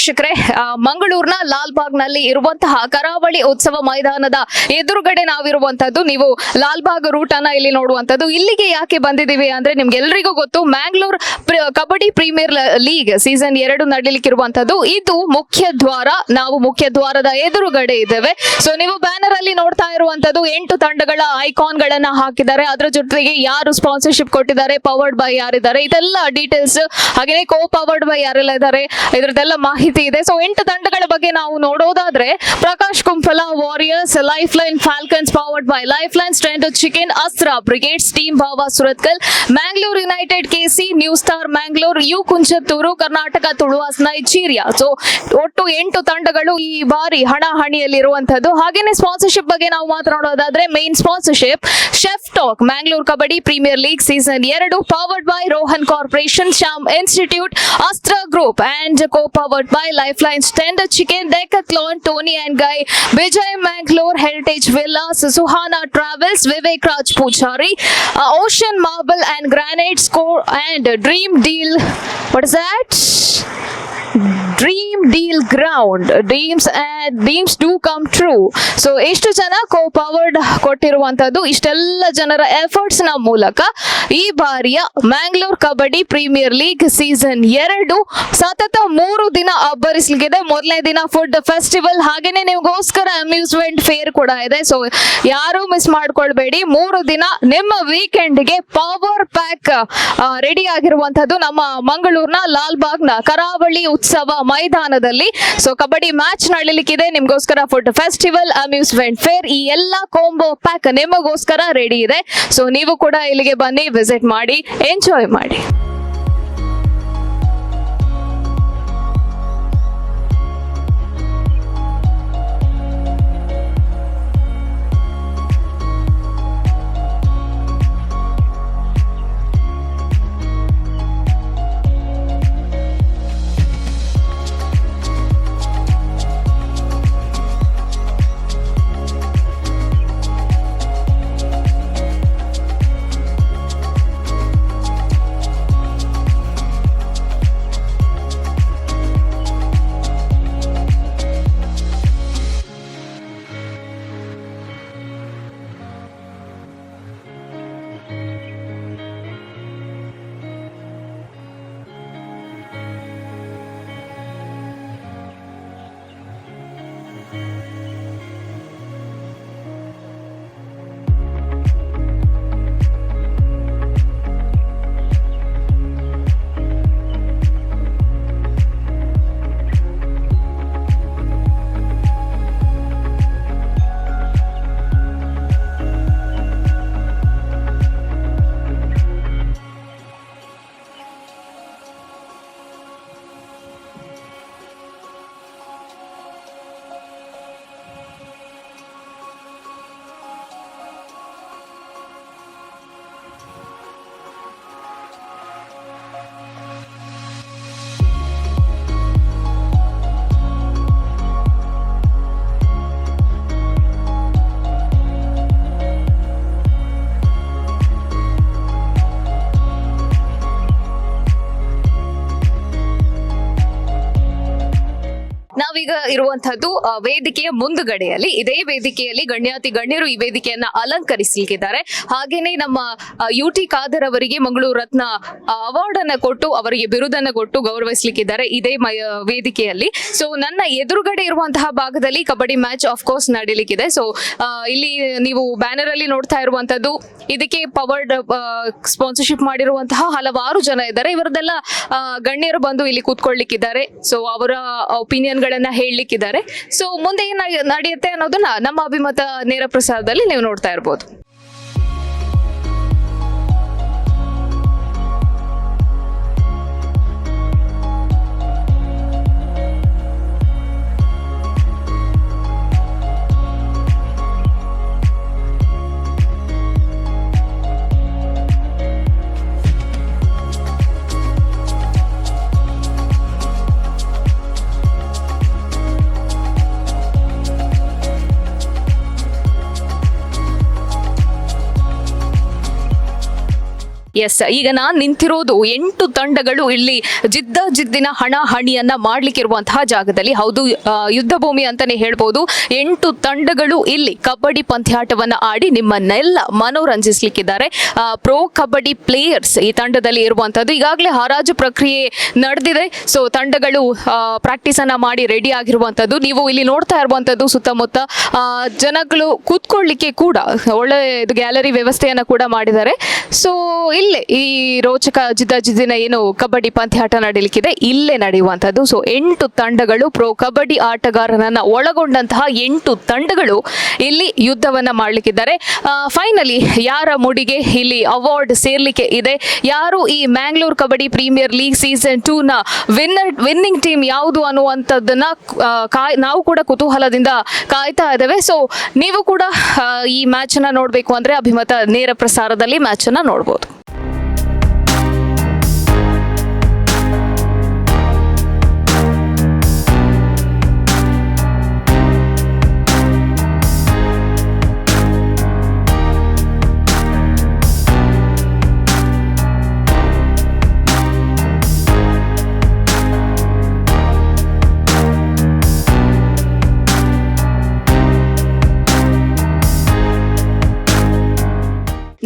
ವೀಕ್ಷಕರೇ, ಮಂಗಳೂರಿನ ಲಾಲ್ಬಾಗ್ ನಲ್ಲಿ ಇರುವಂತಹ ಕರಾವಳಿ ಉತ್ಸವ ಮೈದಾನದ ಎದುರುಗಡೆ ನಾವಿರುವಂತದ್ದು. ನೀವು ಲಾಲ್ಬಾಗ್ ರೂಟ್ ಅನ್ನ ಇಲ್ಲಿ ನೋಡುವಂತದ್ದು. ಇಲ್ಲಿಗೆ ಯಾಕೆ ಬಂದಿದ್ದೀವಿ ಅಂದ್ರೆ ನಿಮ್ಗೆಲ್ರಿಗೂ ಗೊತ್ತು, Mangalore kabaddi premier league season 2 ನಡೀಲಿಕ್ಕಿರುವಂತದ್ದು. ಇದು ಮುಖ್ಯ ದ್ವಾರ. ನಾವು ಮುಖ್ಯ ದ್ವಾರದ ಎದುರುಗಡೆ ಇದ್ದೇವೆ. ಸೊ ನೀವು ಬ್ಯಾನರ್ ಅಲ್ಲಿ ನೋಡ್ತಾ ಇರುವಂತದ್ದು 8 ತಂಡಗಳ ಐಕಾನ್ ಗಳನ್ನ ಹಾಕಿದ್ದಾರೆ. ಅದರ ಜೊತೆಗೆ ಯಾರು ಸ್ಪಾನ್ಸರ್ಶಿಪ್ ಕೊಟ್ಟಿದ್ದಾರೆ, ಪವರ್ಡ್ ಬೈ ಯಾರಿದ್ದಾರೆ, ಇದೆಲ್ಲ ಡೀಟೇಲ್ಸ್, ಹಾಗೆ ಕೋ ಪವರ್ಡ್ ಬೈ ಯಾರೆಲ್ಲ ಇದ್ದಾರೆ, ಇದರದೆಲ್ಲ ಮಾಹಿತಿ ಇದೆ. ಸೊ 8 ತಂಡಗಳ ಬಗ್ಗೆ ನಾವು ನೋಡೋದಾದ್ರೆ, Prakash Kumpala warriors, life line falcons powered by life line, strength chicken, Astra brigades, team Bhava Suratkal, Mangalore united KC, new star Mangalore, U Kunjathur, Karnataka Tuluvas Nigeria. So ಒಟ್ಟು 8 ತಂಡಗಳು ಈ ಬಾರಿ ಹಣಾಹಣಿಯಲ್ಲಿ ಇರುವಂತದ್ದು. ಹಾಗೇನೆ ಸ್ಪಾನ್ಸರ್ಶಿಪ್ ಬಗ್ಗೆ ನಾವು ಮಾತನಾಡೋದಾದ್ರೆ, main sponsorship chef talk Mangalore kabaddi premier league season 2 powered by Rohan corporation, Shyam institute, Astra group and co powered by life line, tender chicken, Decathlon, Tony and guy, Vijay Mangalore, heritage villas, Suhana travels, Vivek Raj Poojary, ocean marble and granite, score and dream deal. What is that? Dream deal ground, dreams do come true. So ಎಷ್ಟು ಜನ co powered ಕೊಟ್ಟಿರುವಂತದ್ದು, ಇಷ್ಟೆಲ್ಲ ಜನರ efforts ನ ಮೂಲಕ ಈ ಬಾರಿಯ Mangalore kabaddi premier league season 2 ಸತತ 3 ದಿನ ಅಬ್ಬರಿಸಲಿದೆ. ಮೊದಲನೇ ದಿನ ಫುಡ್ ಫೆಸ್ಟಿವಲ್, ಹಾಗೇನೆ ನಿಮಗೋಸ್ಕರ ಅಮ್ಯೂಸ್ಮೆಂಟ್ ಫೇರ್ ಕೂಡ ಇದೆ. ಸೊ ಯಾರು ಮಿಸ್ ಮಾಡ್ಕೊಳ್ಬೇಡಿ. 3 ದಿನ ನಿಮ್ಮ ವೀಕೆಂಡ್ಗೆ ಪವರ್ ಪ್ಯಾಕ್ ರೆಡಿ ಆಗಿರುವಂತದ್ದು ನಮ್ಮ ಮಂಗಳೂರಿನ ಲಾಲ್ಬಾಗ್ನ ಕರಾವಳಿ ಉತ್ಸವ ಮೈದಾನದಲ್ಲಿ. ಸೊ ಕಬಡ್ಡಿ ಮ್ಯಾಚ್ ನಡೀಲಿಕ್ಕಿದೆ, ನಿಮ್ಗೋಸ್ಕರ ಫುಡ್ ಫೆಸ್ಟಿವಲ್, ಅಮ್ಯೂಸ್ಮೆಂಟ್ ಫೇರ್, ಈ ಎಲ್ಲಾ ಕಾಂಬೋ ಪ್ಯಾಕ್ ನಿಮಗೋಸ್ಕರ ರೆಡಿ ಇದೆ. ಸೊ ನೀವು ಕೂಡ ಇಲ್ಲಿಗೆ ಬನ್ನಿ, ವಿಸಿಟ್ ಮಾಡಿ, ಎಂಜಾಯ್ ಮಾಡಿ. ನಾವೀಗ ಇರುವಂತಹದ್ದು ವೇದಿಕೆಯ ಮುಂದುಗಡೆಯಲ್ಲಿ. ಇದೇ ವೇದಿಕೆಯಲ್ಲಿ ಗಣ್ಯಾತಿ ಗಣ್ಯರು ಈ ವೇದಿಕೆಯನ್ನ ಅಲಂಕರಿಸಲಿಕ್ಕಿದ್ದಾರೆ. ಹಾಗೇನೆ ನಮ್ಮ UT ಖಾದರ್ ಅವರಿಗೆ ಮಂಗಳೂರು ರತ್ನ ಅವಾರ್ಡ್ ಅನ್ನ ಕೊಟ್ಟು, ಅವರಿಗೆ ಬಿರುದನ್ನ ಕೊಟ್ಟು ಗೌರವಿಸಲಿಕ್ಕಿದ್ದಾರೆ ಇದೇ ವೇದಿಕೆಯಲ್ಲಿ. ಸೊ ನನ್ನ ಎದುರುಗಡೆ ಇರುವಂತಹ ಭಾಗದಲ್ಲಿ ಕಬಡ್ಡಿ ಮ್ಯಾಚ್ ಆಫ್ ಕೋರ್ಸ್ ನಡೀಲಿಕ್ಕಿದೆ. ಸೊ ಇಲ್ಲಿ ನೀವು ಬ್ಯಾನರ್ ಅಲ್ಲಿ ನೋಡ್ತಾ ಇರುವಂತದ್ದು, ಇದಕ್ಕೆ ಪವರ್ಡ್ ಸ್ಪಾನ್ಸರ್ಶಿಪ್ ಮಾಡಿರುವಂತಹ ಹಲವಾರು ಜನ ಇದ್ದಾರೆ. ಇವರದೆಲ್ಲ ಗಣ್ಯರು ಬಂದು ಇಲ್ಲಿ ಕೂತ್ಕೊಳ್ಳಿಕ್ಕಿದ್ದಾರೆ. ಸೊ ಅವರ ಒಪಿನಿಯನ್ ಗಳನ್ನ ಹೇಳಲಿಕ್ಕಿದ್ದಾರೆ. ಸೊ ಮುಂದೆ ಏನ್ ನಡೆಯುತ್ತೆ ಅನ್ನೋದನ್ನ ನಮ್ಮ ಅಭಿಮತ ನೇರ ಪ್ರಸಾರದಲ್ಲಿ ನೀವು ನೋಡ್ತಾ ಇರಬಹುದು. ಎಸ್, ಈಗ ನಾನ್ ನಿಂತಿರೋದು 8 ತಂಡಗಳು ಇಲ್ಲಿ ಜಿದ್ದಿನ ಹಣಾಹಣಿಯನ್ನ ಮಾಡ್ಲಿಕ್ಕಿರುವಂತಹ ಜಾಗದಲ್ಲಿ. ಹೌದು, ಯುದ್ಧ ಭೂಮಿ ಅಂತಾನೆ ಹೇಳ್ಬೋದು. 8 ತಂಡಗಳು ಇಲ್ಲಿ ಕಬಡ್ಡಿ ಪಂದ್ಯಾಟವನ್ನ ಆಡಿ ನಿಮ್ಮನ್ನೆಲ್ಲ ಮನೋರಂಜಿಸ್ಲಿಕ್ಕಿದ್ದಾರೆ. ಪ್ರೋ ಕಬಡ್ಡಿ ಪ್ಲೇಯರ್ಸ್ ಈ ತಂಡದಲ್ಲಿ ಇರುವಂತದ್ದು. ಈಗಾಗಲೇ ಹರಾಜು ಪ್ರಕ್ರಿಯೆ ನಡೆದಿದೆ. ಸೊ ತಂಡಗಳು ಪ್ರಾಕ್ಟೀಸ್ ಅನ್ನ ಮಾಡಿ ರೆಡಿ ಆಗಿರುವಂತದ್ದು. ನೀವು ಇಲ್ಲಿ ನೋಡ್ತಾ ಇರುವಂತದ್ದು ಸುತ್ತಮುತ್ತ ಜನಗಳು ಕೂತ್ಕೊಳ್ಳಿಕ್ಕೆ ಕೂಡ ಒಳ್ಳೆ ಗ್ಯಾಲರಿ ವ್ಯವಸ್ಥೆಯನ್ನ ಕೂಡ ಮಾಡಿದ್ದಾರೆ. ಸೊ ಇಲ್ಲೇ ಈ ರೋಚಕ ಜಿದ್ದಿನ ಏನು ಕಬಡ್ಡಿ ಪಂದ್ಯಾಟ ನಡೀಲಿಕ್ಕಿದೆ, ಇಲ್ಲೇ ನಡೆಯುವಂಥದ್ದು. ಸೊ 8 ತಂಡಗಳು, ಪ್ರೋ ಕಬಡ್ಡಿ ಆಟಗಾರರನ್ನ ಒಳಗೊಂಡಂತಹ 8 ತಂಡಗಳು ಇಲ್ಲಿ ಯುದ್ಧವನ್ನ ಮಾಡ್ಲಿಕ್ಕಿದ್ದಾರೆ. ಫೈನಲಿ ಯಾರ ಮುಡಿಗೆ ಇಲ್ಲಿ ಅವಾರ್ಡ್ ಸೇರ್ಲಿಕ್ಕೆ ಇದೆ, ಯಾರು ಈ Mangalore kabaddi premier league season 2 ನ ವಿನ್ನಿಂಗ್ ಟೀಮ್ ಯಾವುದು ಅನ್ನುವಂಥದ್ದನ್ನ ನಾವು ಕೂಡ ಕುತೂಹಲದಿಂದ ಕಾಯ್ತಾ ಇದ್ದೇವೆ. ಸೊ ನೀವು ಕೂಡ ಈ ಮ್ಯಾಚ್ ಅನ್ನ ನೋಡ್ಬೇಕು ಅಂದ್ರೆ ಅಭಿಮತ ನೇರ ಪ್ರಸಾರದಲ್ಲಿ ಮ್ಯಾಚ್ ಅನ್ನ ನೋಡ್ಬೋದು.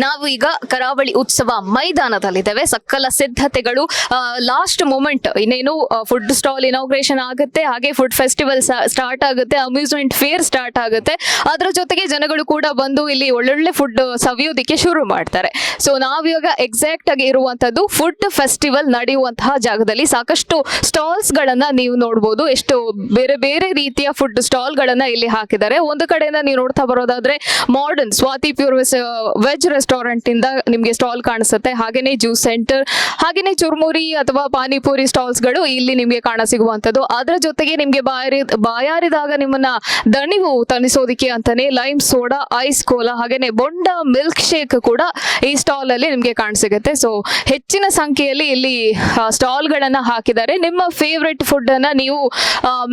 ನಾವು ಈಗ ಕರಾವಳಿ ಉತ್ಸವ ಮೈದಾನದಲ್ಲಿದ್ದೇವೆ. ಸಕಲ ಸಿದ್ಧತೆಗಳು, ಲಾಸ್ಟ್ ಮೂಮೆಂಟ್ ಇನ್ನೇನು ಫುಡ್ ಸ್ಟಾಲ್ ಇನಾಗ್ರೇಷನ್ ಆಗುತ್ತೆ, ಹಾಗೆ ಫುಡ್ ಫೆಸ್ಟಿವಲ್ ಸ್ಟಾರ್ಟ್ ಆಗುತ್ತೆ, ಅಮ್ಯೂಸ್ಮೆಂಟ್ ಫೇರ್ ಸ್ಟಾರ್ಟ್ ಆಗುತ್ತೆ. ಅದರ ಜೊತೆಗೆ ಜನಗಳು ಕೂಡ ಬಂದು ಇಲ್ಲಿ ಒಳ್ಳೊಳ್ಳೆ ಫುಡ್ ಸವಿಯೋದಿಕ್ಕೆ ಶುರು ಮಾಡ್ತಾರೆ. ಸೊ ನಾವಿವಾಗ ಎಕ್ಸಾಕ್ಟ್ ಆಗಿ ಇರುವಂತದ್ದು ಫುಡ್ ಫೆಸ್ಟಿವಲ್ ನಡೆಯುವಂತಹ ಜಾಗದಲ್ಲಿ. ಸಾಕಷ್ಟು ಸ್ಟಾಲ್ಸ್ ಗಳನ್ನ ನೀವು ನೋಡಬಹುದು. ಎಷ್ಟು ಬೇರೆ ಬೇರೆ ರೀತಿಯ ಫುಡ್ ಸ್ಟಾಲ್ ಗಳನ್ನ ಇಲ್ಲಿ ಹಾಕಿದ್ದಾರೆ. ಒಂದು ಕಡೆಯಿಂದ ನೀವು ನೋಡ್ತಾ ಬರೋದಾದ್ರೆ modern Swathi pure veg restaurant ಇಂದ ನಿಮ್ಗೆ ಸ್ಟಾಲ್ ಕಾಣಿಸುತ್ತೆ. ಹಾಗೇನೆ ಜ್ಯೂಸ್ ಸೆಂಟರ್, ಹಾಗೇನೆ ಚುರ್ಮುರಿ ಅಥವಾ ಪಾನಿಪುರಿ ಸ್ಟಾಲ್ಸ್ ಗಳು ಇಲ್ಲಿ ನಿಮ್ಗೆ ಕಾಣ ಸಿಗುವಂತದ್ದು. ಅದರ ಜೊತೆಗೆ ನಿಮ್ಗೆ ಬಾಯಾರಿದಾಗ ನಿಮ್ಮನ್ನ ದಣಿವು ತಣಿಸೋದಿಕ್ಕೆ ಅಂತಾನೆ ಲೈಮ್ ಸೋಡಾ, ಐಸ್ ಕೋಲಾ, ಹಾಗೇನೆ ಬೊಂಡ ಮಿಲ್ಕ್ ಶೇಕ್ ಕೂಡ ಈ ಸ್ಟಾಲ್ ಅಲ್ಲಿ ನಿಮ್ಗೆ ಕಾಣಸಿಗುತ್ತೆ. ಸೊ ಹೆಚ್ಚಿನ ಸಂಖ್ಯೆಯಲ್ಲಿ ಇಲ್ಲಿ ಸ್ಟಾಲ್ ಗಳನ್ನ ಹಾಕಿದ್ದಾರೆ. ನಿಮ್ಮ ಫೇವ್ರೆಟ್ ಫುಡ್ ಅನ್ನ ನೀವು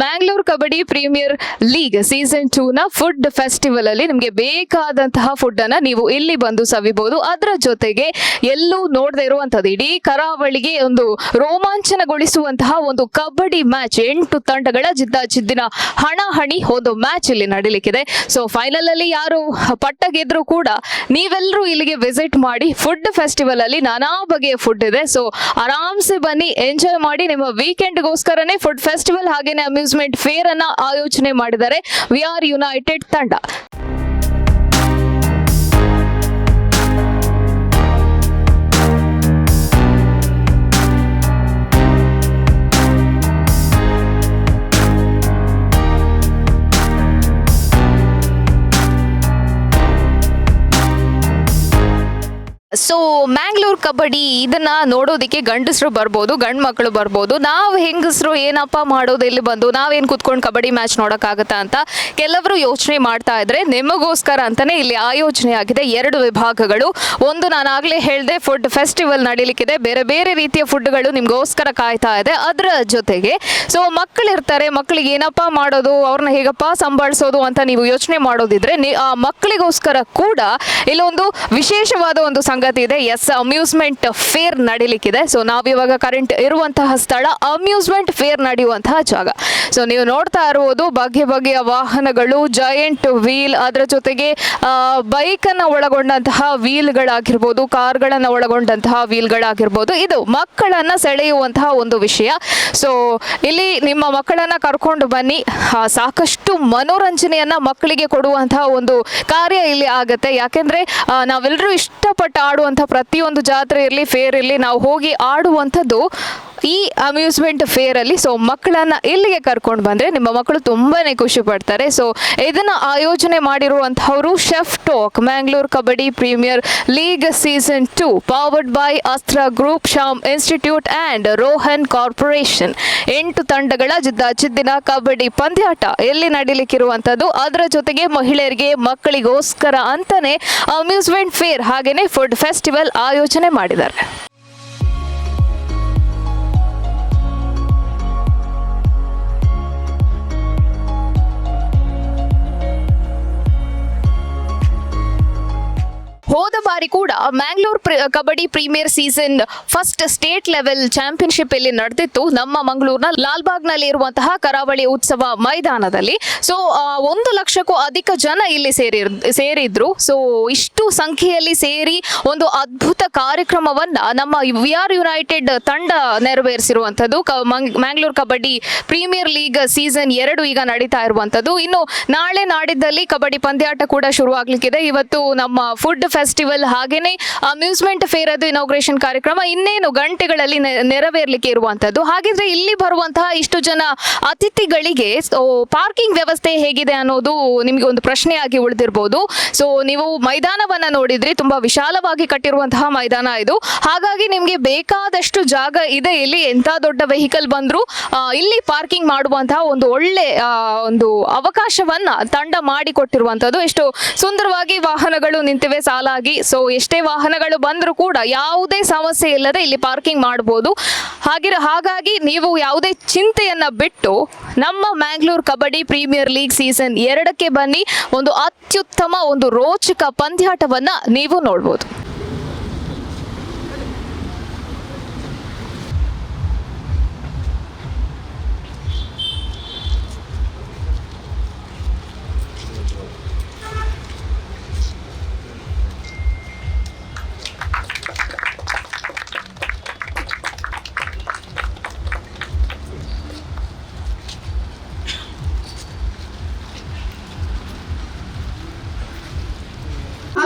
Mangalore kabaddi premier league season 2 ನ ಫುಡ್ ಫೆಸ್ಟಿವಲ್ ಅಲ್ಲಿ ನಿಮ್ಗೆ ಬೇಕಾದಂತಹ ಫುಡ್ ಅನ್ನ ನೀವು ಇಲ್ಲಿ ಬಂದು ಸವಿಬಹುದು. ಅದರ ಜೊತೆಗೆ ಎಲ್ಲೂ ನೋಡದೆ ಇರುವಂತದ್ದು ಇಡೀ ಕರಾವಳಿಗೆ ಒಂದು ರೋಮಾಂಚನಗೊಳಿಸುವಂತಹ ಒಂದು ಕಬಡ್ಡಿ ಮ್ಯಾಚ್, 8 ತಂಡಗಳ ಜಿದ್ದಿನ ಹಣಾಹಣಿ ಒಂದು ಮ್ಯಾಚ್ ಇಲ್ಲಿ ನಡೀಲಿಕ್ಕಿದೆ. ಸೊ ಫೈನಲ್ ಅಲ್ಲಿ ಯಾರು ಪಟ್ಟ ಗೆದ್ರು ಕೂಡ ನೀವೆಲ್ಲರೂ ಇಲ್ಲಿಗೆ ವಿಸಿಟ್ ಮಾಡಿ. ಫುಡ್ ಫೆಸ್ಟಿವಲ್ ಅಲ್ಲಿ ನಾನಾ ಬಗೆಯ ಫುಡ್ ಇದೆ. ಸೊ ಆರಾಮ್ಸೆ ಬನ್ನಿ, ಎಂಜಾಯ್ ಮಾಡಿ. ನಿಮ್ಮ ವೀಕೆಂಡ್ಗೋಸ್ಕರನೇ ಫುಡ್ ಫೆಸ್ಟಿವಲ್ ಹಾಗೇನೆ ಅಮ್ಯೂಸ್ಮೆಂಟ್ ಫೇರ್ ಅನ್ನ ಆಯೋಜನೆ ಮಾಡಿದ್ದಾರೆ ವಿ ಆರ್ ಯುನೈಟೆಡ್ ತಂಡ. ಸೊ ಮ್ಯಾಂಗ್ಳೂರ್ ಕಬಡ್ಡಿ ಇದನ್ನ ನೋಡೋದಿಕ್ಕೆ ಗಂಡಸರು ಬರ್ಬೋದು, ಗಂಡು ಮಕ್ಕಳು ಬರ್ಬೋದು. ನಾವು ಹೆಂಗಸರು ಏನಪ್ಪ ಮಾಡೋದು ಇಲ್ಲಿ ಬಂದು, ನಾವೇನು ಕುತ್ಕೊಂಡು ಕಬಡ್ಡಿ ಮ್ಯಾಚ್ ನೋಡೋಕ್ಕಾಗತ್ತಾ ಅಂತ ಕೆಲವರು ಯೋಚನೆ ಮಾಡ್ತಾ ಇದ್ರೆ, ನಿಮಗೋಸ್ಕರ ಅಂತಾನೆ ಇಲ್ಲಿ ಆಯೋಜನೆ ಆಗಿದೆ 2 ವಿಭಾಗಗಳು. ಒಂದು ನಾನಾಗಲೇ ಹೇಳಿದೆ, ಫುಡ್ ಫೆಸ್ಟಿವಲ್ ನಡೀಲಿಕ್ಕಿದೆ, ಬೇರೆ ಬೇರೆ ರೀತಿಯ ಫುಡ್ಗಳು ನಿಮಗೋಸ್ಕರ ಕಾಯ್ತಾ ಇದೆ. ಅದರ ಜೊತೆಗೆ ಸೊ ಮಕ್ಕಳಿರ್ತಾರೆ, ಮಕ್ಕಳಿಗೆ ಏನಪ್ಪ ಮಾಡೋದು, ಅವ್ರನ್ನ ಹೇಗಪ್ಪ ಸಂಭಾಳಿಸೋದು ಅಂತ ನೀವು ಯೋಚನೆ ಮಾಡೋದಿದ್ರೆ ಆ ಮಕ್ಕಳಿಗೋಸ್ಕರ ಕೂಡ ಇಲ್ಲೊಂದು ವಿಶೇಷವಾದ ಒಂದು ಸಂಗತಿ ಇದೆ. ಎಸ್, ಅಮ್ಯೂಸ್ಮೆಂಟ್ ಫೇರ್ ನಡೀಲಿಕ್ಕಿದೆ. ಸೊ ನಾವಿವಾಗ ಕರೆಂಟ್ ಇರುವಂತಹ ಸ್ಥಳ ಅಮ್ಯೂಸ್ಮೆಂಟ್ ಫೇರ್ ನಡೆಯುವಂತಹ ಜಾಗ. ಸೊ ನೀವು ನೋಡ್ತಾ ಇರುವುದು ಬಗೆಯ ವಾಹನಗಳು, ಜಯಂಟ್ ವೀಲ್, ಅದರ ಜೊತೆಗೆ ಬೈಕ್ ಅನ್ನ ಒಳಗೊಂಡಂತಹ ವೀಲ್ಗಳಾಗಿರ್ಬೋದು, ಕಾರ್ಗಳನ್ನ ಒಳಗೊಂಡಂತಹ ವೀಲ್ಗಳಾಗಿರ್ಬೋದು. ಇದು ಮಕ್ಕಳನ್ನ ಸೆಳೆಯುವಂತಹ ಒಂದು ವಿಷಯ. ಸೊ ಇಲ್ಲಿ ನಿಮ್ಮ ಮಕ್ಕಳನ್ನ ಕರ್ಕೊಂಡು ಬನ್ನಿ. ಸಾಕಷ್ಟು ಮನೋರಂಜನೆಯನ್ನ ಮಕ್ಕಳಿಗೆ ಕೊಡುವಂತಹ ಒಂದು ಕಾರ್ಯ ಇಲ್ಲಿ ಆಗತ್ತೆ. ಯಾಕೆಂದ್ರೆ ನಾವೆಲ್ಲರೂ ಇಷ್ಟಪಟ್ಟು ಆಡುವಂಥ ಪ್ರತಿಯೊಂದು ಜಾತ್ರೆ ಇರಲಿ, ಫೇರ್ ಇರಲಿ, ನಾವು ಹೋಗಿ ಆಡುವಂಥದ್ದು ಈ ಅಮ್ಯೂಸ್ಮೆಂಟ್ ಫೇರ್ ಅಲ್ಲಿ. ಸೊ ಮಕ್ಕಳನ್ನ ಇಲ್ಲಿಗೆ ಕರ್ಕೊಂಡು ಬಂದ್ರೆ ನಿಮ್ಮ ಮಕ್ಕಳು ತುಂಬಾನೇ ಖುಷಿ ಪಡ್ತಾರೆ. ಸೊ ಇದನ್ನ ಆಯೋಜನೆ ಮಾಡಿರುವಂತಹವರು chef talk Mangalore kabaddi premier league season 2 powered by Astra group, Shyam institute and Rohan corporation. 8 ತಂಡಗಳ ಜಿದ್ದಿನ ಕಬಡ್ಡಿ ಪಂದ್ಯಾಟ ಎಲ್ಲಿ ನಡೀಲಿಕ್ಕಿರುವಂತದ್ದು. ಅದರ ಜೊತೆಗೆ ಮಹಿಳೆಯರಿಗೆ, ಮಕ್ಕಳಿಗೋಸ್ಕರ ಅಂತಾನೆ ಅಮ್ಯೂಸ್ಮೆಂಟ್ ಫೇರ್ ಹಾಗೇನೆ ಫುಡ್ ಫೆಸ್ಟಿವಲ್ ಆಯೋಜನೆ ಮಾಡಿದ್ದಾರೆ. ಹೋದ ಬಾರಿ ಕೂಡ Mangalore kabaddi premier season first state level championship ಇಲ್ಲಿ ನಡೆದಿತ್ತು ನಮ್ಮ ಮಂಗಳೂರಿನ ಲಾಲ್ಬಾಗ್ನಲ್ಲಿ ಇರುವಂತಹ ಕರಾವಳಿ ಉತ್ಸವ ಮೈದಾನದಲ್ಲಿ. ಸೊ 1,00,000ಕ್ಕೂ ಅಧಿಕ ಜನ ಇಲ್ಲಿ ಸೇರಿದ್ರು. ಸೊ ಇಷ್ಟು ಸಂಖ್ಯೆಯಲ್ಲಿ ಸೇರಿ ಒಂದು ಅದ್ಭುತ ಕಾರ್ಯಕ್ರಮವನ್ನ ನಮ್ಮ VR ಯುನೈಟೆಡ್ ತಂಡ ನೆರವೇರಿಸಿರುವಂತದ್ದು. Mangalore kabaddi premier league season 2 ಈಗ ನಡೀತಾ ಇರುವಂತದ್ದು. ಇನ್ನು ನಾಳೆ ನಾಡಿದ್ದಲ್ಲಿ ಕಬಡ್ಡಿ ಪಂದ್ಯಾಟ ಕೂಡ ಶುರುವಾಗ್ಲಿಕ್ಕಿದೆ. ಇವತ್ತು ನಮ್ಮ ಫುಡ್ ಫೆಸ್ಟಿವಲ್ ಹಾಗೇನೆ ಅಮ್ಯೂಸ್ಮೆಂಟ್ ಫೇರ್ ಅದು ಇನಾಗ್ರೇಷನ್ ಕಾರ್ಯಕ್ರಮ ಇನ್ನೇನು ಗಂಟೆಗಳಲ್ಲಿ ನೆರವೇರ್ಲಿಕ್ಕೆ ಇರುವಂತದ್ದು. ಹಾಗಿದ್ರೆ ಇಲ್ಲಿ ಬರುವಂತಹ ಇಷ್ಟು ಜನ ಅತಿಥಿಗಳಿಗೆ ಪಾರ್ಕಿಂಗ್ ವ್ಯವಸ್ಥೆ ಹೇಗಿದೆ ಅನ್ನೋದು ನಿಮಗೆ ಒಂದು ಪ್ರಶ್ನೆಯಾಗಿ ಉಳಿದಿರಬಹುದು. ಸೊ ನೀವು ಮೈದಾನವನ್ನ ನೋಡಿದ್ರಿ, ತುಂಬಾ ವಿಶಾಲವಾಗಿ ಕಟ್ಟಿರುವಂತಹ ಮೈದಾನ ಇದು. ಹಾಗಾಗಿ ನಿಮ್ಗೆ ಬೇಕಾದಷ್ಟು ಜಾಗ ಇದೆ. ಇಲ್ಲಿ ಎಂತ ದೊಡ್ಡ ವೆಹಿಕಲ್ ಬಂದ್ರು ಇಲ್ಲಿ ಪಾರ್ಕಿಂಗ್ ಮಾಡುವಂತಹ ಒಂದು ಒಳ್ಳೆ ಒಂದು ಅವಕಾಶವನ್ನ ತಂಡ ಮಾಡಿಕೊಟ್ಟಿರುವಂತದ್ದು. ಎಷ್ಟು ಸುಂದರವಾಗಿ ವಾಹನಗಳು ನಿಂತಿವೆ ಸಾಲಾಗಿ. ಸೊ ಎಷ್ಟೇ ವಾಹನಗಳು ಬಂದರೂ ಕೂಡ ಯಾವುದೇ ಸಮಸ್ಯೆ ಇಲ್ಲದೆ ಇಲ್ಲಿ ಪಾರ್ಕಿಂಗ್ ಮಾಡಬಹುದು. ಹಾಗಾಗಿ ನೀವು ಯಾವುದೇ ಚಿಂತೆಯನ್ನ ಬಿಟ್ಟು ನಮ್ಮ Mangalore kabaddi premier league season 2ಕ್ಕೆ ಬನ್ನಿ. ಒಂದು ಅತ್ಯುತ್ತಮ ಒಂದು ರೋಚಕ ಪಂದ್ಯಾಟವನ್ನ ನೀವು ನೋಡ್ಬೋದು.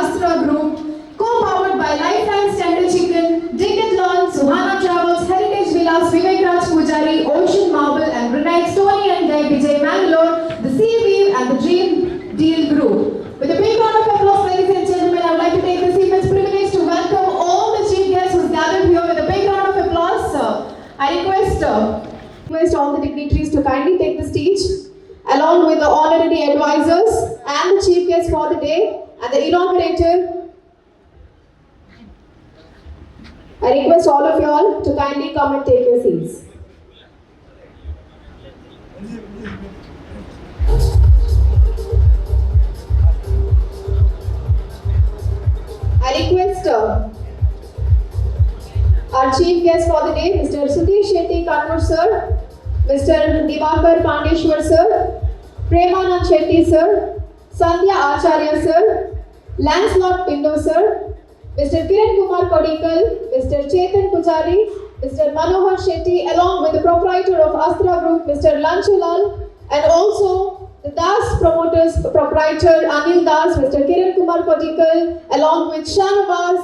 Astra Group, co-powered by Lifeline Standard Chicken, Decathlon, Suhana Travels, Heritage Villas, Vivek Raj Pujari, Ocean Marble and Renate, Stony and Day, Vijay Mangalore, the Sea Weave and the Dream Deal Group. With a big round of applause, ladies and gentlemen, I would like to take this evening's privilege to welcome all the chief guests who's gathered here with a big round of applause. I request all the dignitaries to kindly take the stage, along with the honorary advisors and the chief guests for the day. And the inaugurator, I request all of you all to kindly come and take your seats. I request our chief guest for the day, Mr. Sudhesh Shetty Kannur sir, Mr. Divakar Pandeshwar sir, Premanand Shetty sir, Sandhya Acharya sir, Lancelot Pindo sir, Mr. Kiran Kumar Kodikal, Mr. Chetan Pujari, Mr. Manohar Shetty, along with the proprietor of Astra Group, Mr. Lanchalal, and also the Das promoters proprietor Anil Das, Mr. Kiran Kumar Kodikal, along with Shanavas,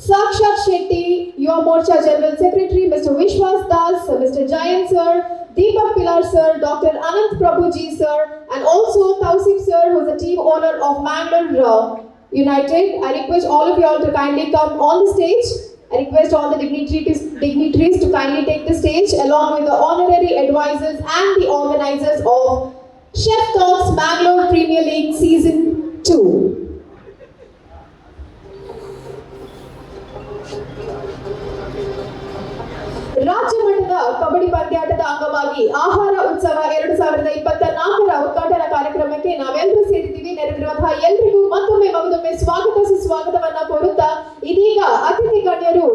Sakshat Shetty, Your Morcha General Secretary, Mr. Vishwas Das, Mr. Jayant sir, Deepak Pilar sir, Dr. Anant Prabhuji sir, and also Tausif sir, who is the team owner of Mangalore United. I request all of you all to kindly come on the stage. I request all the dignitaries to kindly take the stage, along with the honorary advisors and the organizers of Chef Talks Mangalore Premier League Season 2. ರಾಜ್ಯ ಮಟ್ಟದ ಕಬಡ್ಡಿ ಪಂದ್ಯಾಟದ ಅಂಗವಾಗಿ ಆಹಾರ ಉತ್ಸವ 2024ರ ಉದ್ಘಾಟನಾ ಕಾರ್ಯಕ್ರಮಕ್ಕೆ ನಾವೆಲ್ಲರೂ ಸೇರಿದ್ದೀವಿ. ನೆರೆದಿರುವಂತಹ ಎಲ್ಲರಿಗೂ ಮತ್ತೊಮ್ಮೆ ಸ್ವಾಗತ ಸುಸ್ವಾಗತವನ್ನ ಕೋರುತ್ತಾ ಇದೀಗ ಅತಿಥಿ ಗಣ್ಯರು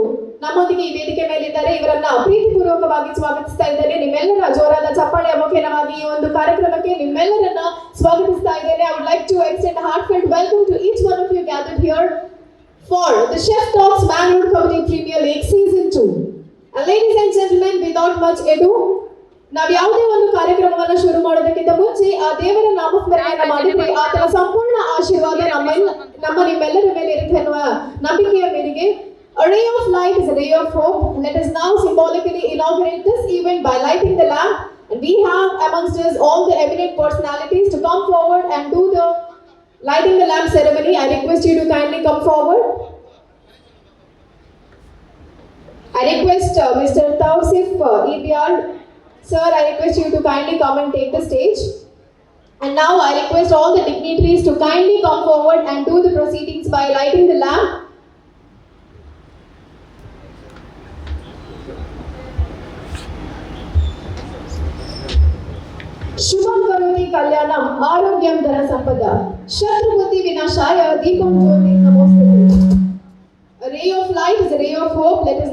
ನಮ್ಮೊಂದಿಗೆ ಈ ವೇದಿಕೆ ಮೇಲಿದ್ದಾರೆ. ಇವರನ್ನ ಪ್ರೀತಿಪೂರ್ವಕವಾಗಿ ಸ್ವಾಗತಿಸ್ತಾ ಇದ್ದೇನೆ. ನಿಮ್ಮೆಲ್ಲರ ಜೋರಾದ ಚಪ್ಪಾಳೆಯ ಮುಖೇನವಾಗಿ ಈ ಒಂದು ಕಾರ್ಯಕ್ರಮಕ್ಕೆ ನಿಮ್ಮೆಲ್ಲರನ್ನ ಸ್ವಾಗತಿಸ್ತಾ ಇದ್ದೇನೆ. I would like to extend a heartfelt welcome to each one of you gathered here for the Chef Talks Mangalore Kabaddi Premier League Season 2. And ladies and gentlemen, without much ado, ನಾವು ಯಾವುದೇ ಒಂದು ಕಾರ್ಯಕ್ರಮವನ್ನು ಶುರು ಮಾಡೋದಕ್ಕಿಂತ ಮುಂಚೆ ಆ ದೇವರ ನಾಮಸ್ಮರಣೆಯನ್ನು ಮಾಡಿದ್ರೆ ಆತನ ಸಂಪೂರ್ಣ ಆಶೀರ್ವಾದ ನಿಮ್ಮೆಲ್ಲರ ಮೇಲೆ ಇರುತ್ತೆ ಅನ್ನುವ ನಂಬಿಕೆಯ ಮೇರೆಗೆ a ray of light is a ray of hope. Let us now symbolically inaugurate this event by lighting the lamp. And we have amongst us all the eminent personalities to come forward and do the lighting the lamp ceremony. I request you to kindly come forward. I request Mr. Tausif EBR, sir, I request you to kindly come and take the stage. And now I request all the dignitaries to kindly come forward and do the proceedings by lighting the lamp. Shubham Karoti Kalyanam Arogyam Dhana Sampada Shatru Buddhi Vinashaya Deepam Jyoti Namostute.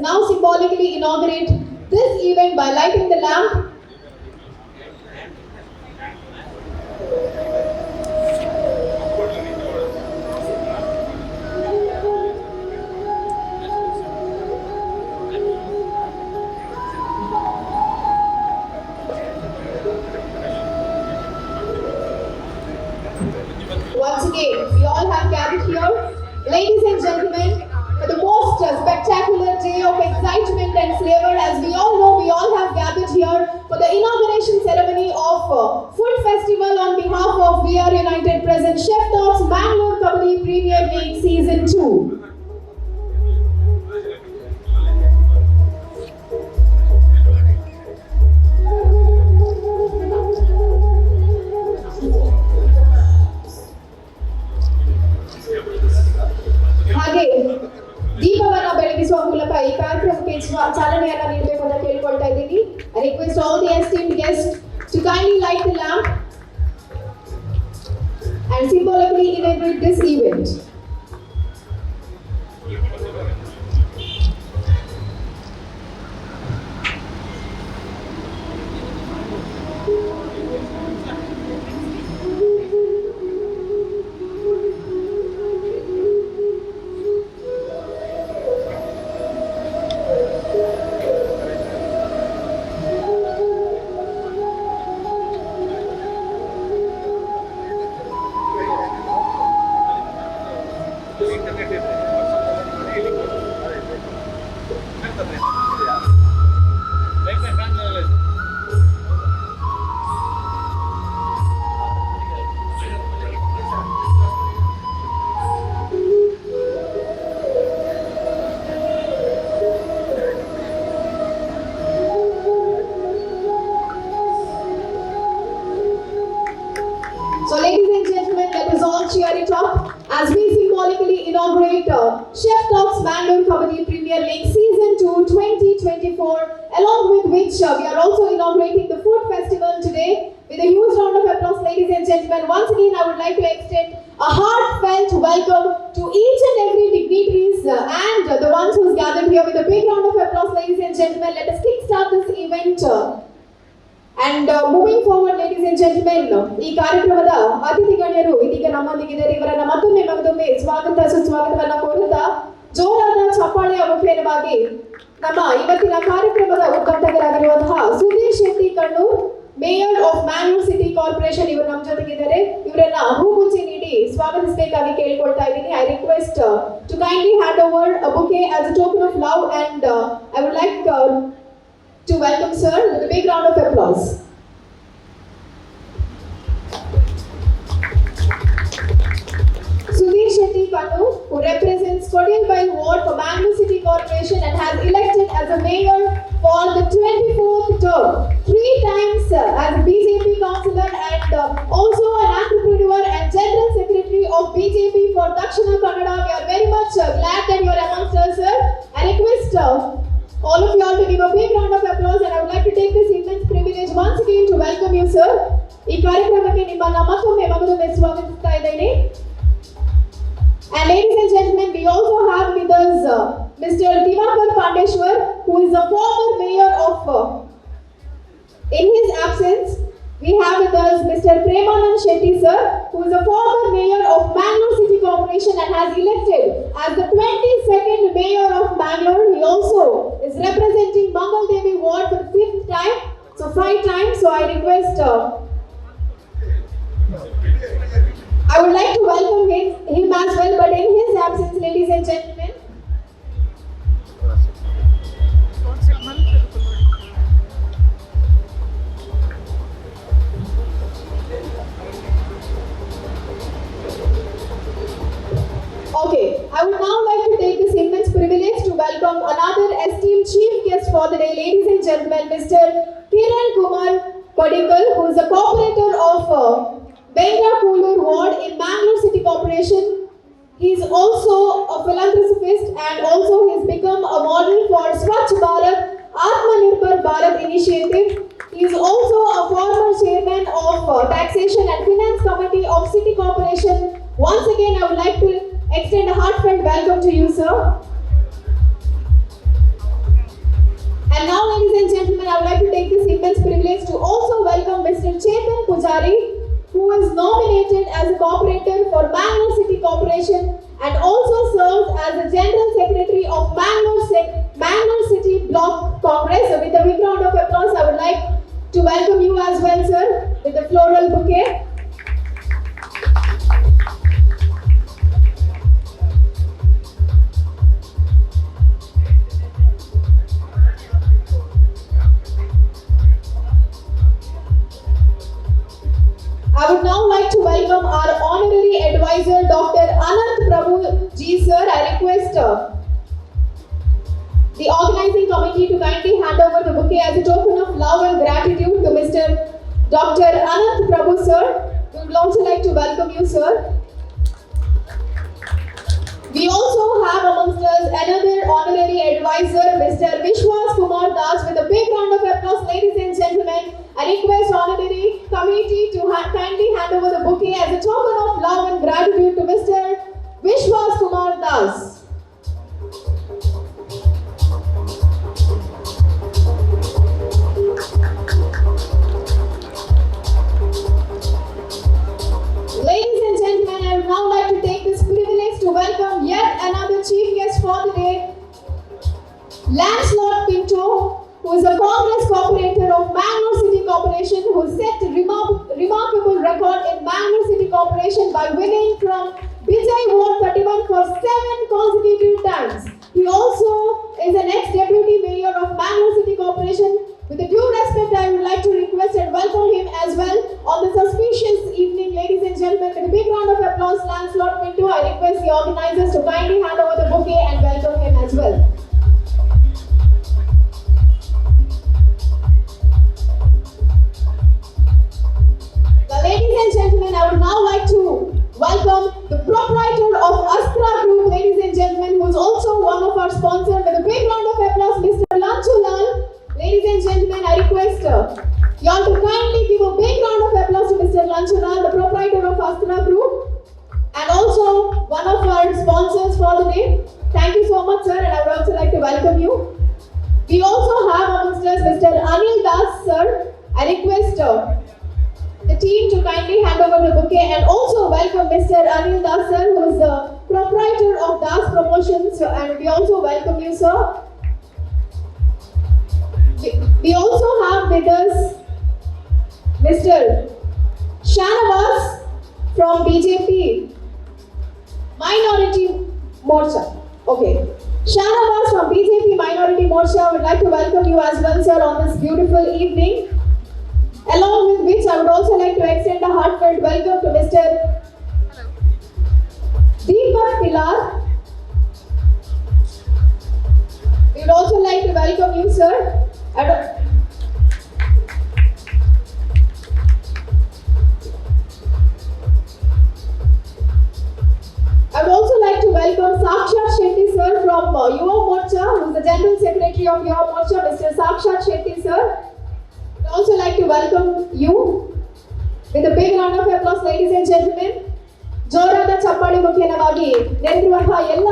now symbolically inaugurate this event by lighting the lamp. Once again, we all have gathered here, ladies and gentlemen, for the most spectacular day of excitement and flavor. As we all know, we all have gathered here for the inauguration ceremony of Food Festival on behalf of We Are United present Chef Talks Mangalore Kabaddi Premier League Season 2. ಹಾಗೆ ದೀಪವನ್ನ ಬೆಳಗಿಸುವ ಮೂಲಕ ಈ ಕಾರ್ಯಕ್ರಮಕ್ಕೆ ಚಾಲನೆಯನ್ನ ನೀಡಬೇಕು ಅಂತ ಕೇಳ್ಕೊಳ್ತಾ ಇದ್ದೀನಿ. I request all the esteemed guests to kindly light the lamp and symbolically inaugurate this event. So ladies and gentlemen, let us all cheer it up as we symbolically inaugurate Chef Talks Mangalore Kabaddi Premier League Season 2 2024, along with which we are also inaugurating the Food Festival today. With a huge round of applause, ladies and gentlemen, once again I would like to extend a heartfelt welcome to each and every dignitaries and the ones who's gathered here. With a big round of applause, ladies and gentlemen, let us kickstart this event. And moving forward, ladies and gentlemen, ಈ ಕಾರ್ಯಕ್ರಮದ ಅತಿಥಿ ಗಣ್ಯರು ಇದೀಗ ನಮ್ಮೊಂದಿಗಿದ್ದಾರೆ. ಇವರನ್ನ ಮತ್ತೊಮ್ಮೆ ಸುಸ್ವಾಗತವನ್ನ ಕೋರುತ್ತಾ ಜೋರಾದ ಚಪ್ಪಾಳೆಯ ಮುಖೇನವಾಗಿ ನಮ್ಮ ಇವತ್ತಿನ ಕಾರ್ಯಕ್ರಮದ ಉದ್ಘಾಟಕರಾಗಿರುವಂತಹ Sudhir Shetty Kannur, mayor of Mangalore city corporation, ಇವರು ನಮ್ಮ ಜೊತೆಗಿದ್ದಾರೆ. ಇವರನ್ನ ಹೂಗುಚ್ಚಿ ನೀಡಿ ಸ್ವಾಗತಿಸಬೇಕಾಗಿ ಕೇಳ್ಕೊಳ್ತಾ ಇದ್ದೀನಿ. I request to kindly hand over a bouquet as a token of love and I would like to welcome sir with a big round of applause. Sudhir Shetty Kannu, who represents Kodinbai Ward for Mangalore City Corporation and has elected as a mayor for the 24th term, 3 times as a BJP councillor and also an entrepreneur and general secretary of BJP for Dakshina Kannada. We are very much glad that you are amongst us, sir. I request all of you all to give a big round of applause, and I would like to take this immense privilege once again to welcome you, sir. ಈ ಕಾರ್ಯಕ್ರಮಕ್ಕೆ ನಿಮ್ಮನ್ನ ಮತ್ತೊಮ್ಮೆ ಸ್ವಾಗತಿಸ್ತಾ ಇದ್ದೇನೆ. And ladies and gentlemen, we also have with us Mr. Divakar Pandeshwar, who is a former mayor of in his absence, we have with us Mr. Premanand Shetty sir, who is a former mayor of Mangalore City Corporation and has elected as the 22nd mayor of Mangalore. He also is representing Mangal Devi Ward for the 5th time, so 5 times. So I request I would like to welcome him as well, but in his absence, ladies and gentlemen, okay, I would now like to take this immense privilege to welcome another esteemed chief guest for the day, ladies and gentlemen, Mr. Kiran Kumar Kodikal, who is a corporator of Benga Koolur Ward in Mangalore City Corporation. He is also a philanthropist and also he has become a model for Swachh Bharat, Atmanirbhar Bharat initiative. He is also a former chairman of Taxation and Finance Committee of City Corporation. Once again, I would like to extend a heartfelt welcome to you, sir. And now, ladies and gentlemen, I would like to take this immense privilege to also welcome Mr. Chetan Pujari, who is nominated as a corporator for Bangalore City Corporation and also serves as the General Secretary of Bangalore City Block Congress. So with a big round of applause, I would like to welcome you as well, sir, with the floral bouquet. I would now like to welcome our honorary advisor, Dr. Anant Prabhu Ji, sir. I request the organizing committee to kindly hand over the bouquet as a token of love and gratitude to Mr. Dr. Anant Prabhu, sir. We would also like to welcome you, sir. We also have amongst us another honorary advisor, Mr. Vishwas Kumar Das, with a big round of applause, ladies and gentlemen. I request honorary committee to kindly hand over the bouquet as a token of love and gratitude to Mr. Vishwas Kumar Das. Ladies and gentlemen, I would now like to take this privilege to welcome yet another chief guest for the day, Lancelot Pinto, who is a Congress corporator of Bangalore City Corporation, who set a remarkable record in Bangalore City Corporation by winning from Vijay Ward 31 for 7 consecutive times. He also is an ex-deputy mayor of Bangalore City Corporation. With the due respect, I would like to request and welcome him as well on this auspicious evening, ladies and gentlemen. With a big round of applause, Lancelot Pinto, I request the organizers to kindly hand over the bouquet and welcome him as well. Ladies and gentlemen, I would now like to welcome the proprietor of Astra Group, ladies and gentlemen, who is also one of our sponsors. With a big round of applause, Mr. Lanchu Lal. Ladies and gentlemen, I request you all to kindly give a big round of applause to Mr. Lanchu Lal, the proprietor of Astra Group, and also one of our sponsors for the day. Thank you so much, sir, and I would also like to welcome you. We also have amongst us Mr. Anil Das, sir. I request the team to kindly hand over the bouquet and also welcome Mr. Anil Das, sir, who is the proprietor of Das Promotions, and we also welcome you, sir. We also have with us Mr. Shanavas from BJP Minority Morcha. Okay. Shanavas from BJP Minority Morcha, would like to welcome you as well, sir, on this beautiful evening. Along with which I would also like to extend a heartfelt welcome to Mr. Deepak Pilar. We would also like to welcome you, sir. I would also like to welcome Sakshat Shetty, sir, from Yuva Morcha, who is the General Secretary of Yuva Morcha, Mr. Sakshat Shetty, sir. I'd also like to welcome you with a big round of applause, ladies and gentlemen. ಜೋರಾದ ಚಪ್ಪಾಳೆ ಮುಖೇನವಾಗಿ ನೆರೆದಿರುವಂತಹ ಎಲ್ಲ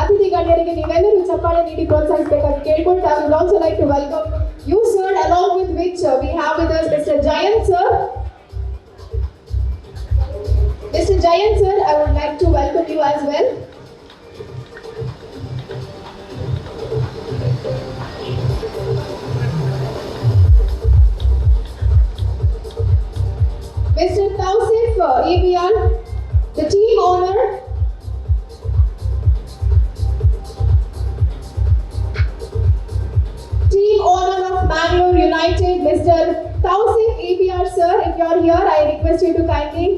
ಅತಿಥಿ ಗಣ್ಯರಿಗೆ ನೀವೆಲ್ಲರೂ ಚಪ್ಪಾಳೆ ನೀಡಿ ಪ್ರೋತ್ಸಾಹಿಸಬೇಕಾಗಿ ಕೇಳ್ಕೊಳ್ತಾ I would also like to welcome you, sir, along with which we have with us Mr. Jayant, sir. Mr. Jayant, sir, I would like to welcome you as well. Mr. Tausif EBR, the team owner. Team owner of Bangalore United, Mr. Tausif EBR, sir, if you are here, I request you to kindly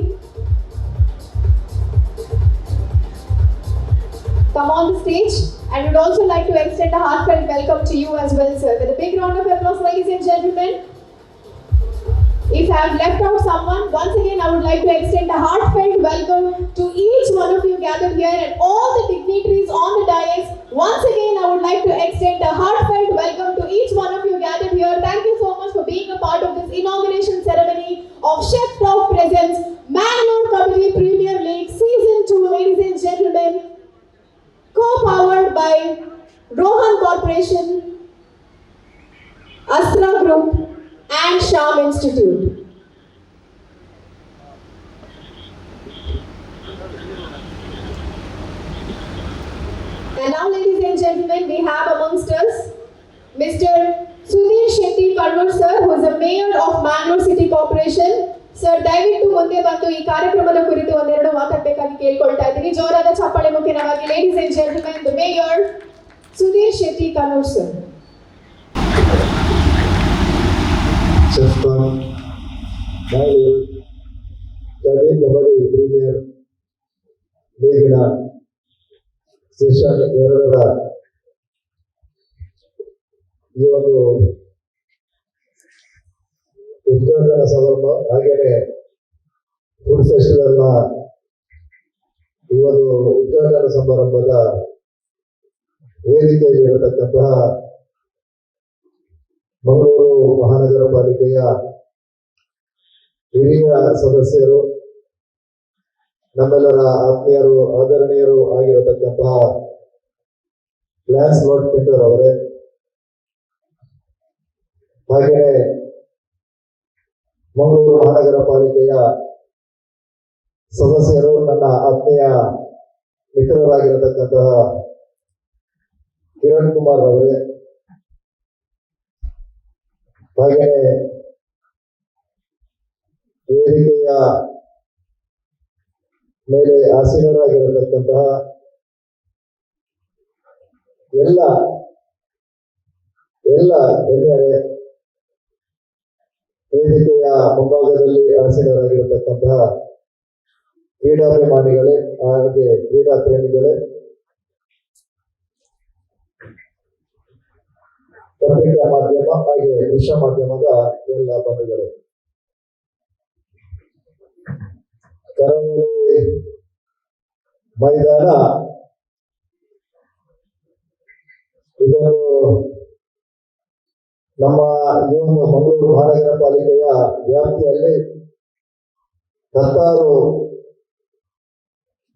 come on the stage. And would also like to extend a heartfelt welcome to you as well, sir. With a big round of applause, ladies and gentlemen. If I have left out someone, once again I would like to extend a heartfelt welcome to each one of you gathered here and all the dignitaries on the dais. Once again I would like to extend a heartfelt welcome to each one of you gathered here. Thank you so much for being a part of this inauguration ceremony of Chef Talk Presents Bangalore Kabaddi Premier League Season 2, ladies and gentlemen. Co-powered by Rohan Corporation Group and Sham Institute. And now, ladies and gentlemen, we have amongst us Mr. Sudhir Shetty Kannur sir, who is the Mayor of Mangalore City Corporation. Sir ದಯವಿಟ್ಟು ಮುಂದೆ ಬಂದು ಈ ಕಾರ್ಯಕ್ರಮದ ಕುರಿತು ಒಂದೆರಡು ಮಾತಾಡಬೇಕಾಗಿ ಕೇಳ್ಕೊಳ್ತಾ ಇದ್ದೀನಿ. ಜೋರಾದ ಚಪ್ಪಾಳೆ ಮುಖ್ಯವಾಗಿ ladies and gentlemen, the mayor Sudhir Shetty Kannur sir. Kabaddi premier ಲೀಗಿನ ಸೆಷನ್ 2ರ ಈ ಒಂದು ಉದ್ಘಾಟನಾ ಸಮಾರಂಭ ಹಾಗೇನೆ ಫುಡ್ ಫೆಸ್ಟಿವಲ್ನ ಈ ಒಂದು ಉದ್ಘಾಟನಾ ಸಮಾರಂಭದ ವೇದಿಕೆಯಲ್ಲಿ ಇರತಕ್ಕಂತಹ ಮಂಗಳೂರು ಮಹಾನಗರ ಪಾಲಿಕೆಯ ಹಿರಿಯ ಸದಸ್ಯರು, ನಮ್ಮೆಲ್ಲರ ಆತ್ಮೀಯರು, ಆದರಣೀಯರು ಆಗಿರತಕ್ಕಂತಹ ಲ್ಯಾನ್ಸ್ ಲಾರ್ಡ್ ಪಿಂಟರ್ ಅವರೇ, ಹಾಗೆಯೇ ಮಂಗಳೂರು ಮಹಾನಗರ ಪಾಲಿಕೆಯ ಸದಸ್ಯರು, ನನ್ನ ಆತ್ಮೀಯ ಮಿತ್ರರಾಗಿರತಕ್ಕಂತಹ ಕಿರಣ್ ಕುಮಾರ್ ಅವರೇ, ಹಾಗೆಯೇ ವೇದಿಕೆಯ ಮೇಲೆ ಆಸೀನರಾಗಿರತಕ್ಕಂತಹ ಎಲ್ಲ ಗಣ್ಯರೇ, ವೇದಿಕೆಯ ಮುಂಭಾಗದಲ್ಲಿ ಆಸೀನರಾಗಿರತಕ್ಕಂತಹ ಕ್ರೀಡಾಭಿಮಾನಿಗಳೇ, ಹಾಗೆ ಕ್ರೀಡಾ ಪ್ರೇಮಿಗಳೇ, ಪತ್ರಿಕಾ ಮಾಧ್ಯಮ ಹಾಗೆ ದೃಶ್ಯ ಮಾಧ್ಯಮದ ಎಲ್ಲ ಬಂಧುಗಳೇ, ಕರಾವಳಿ ಮೈದಾನ ಇದೊಂದು ನಮ್ಮ ಈ ಒಂದು ಮಂಗಳೂರು ಮಹಾನಗರ ಪಾಲಿಕೆಯ ವ್ಯಾಪ್ತಿಯಲ್ಲಿ ಹತ್ತಾರು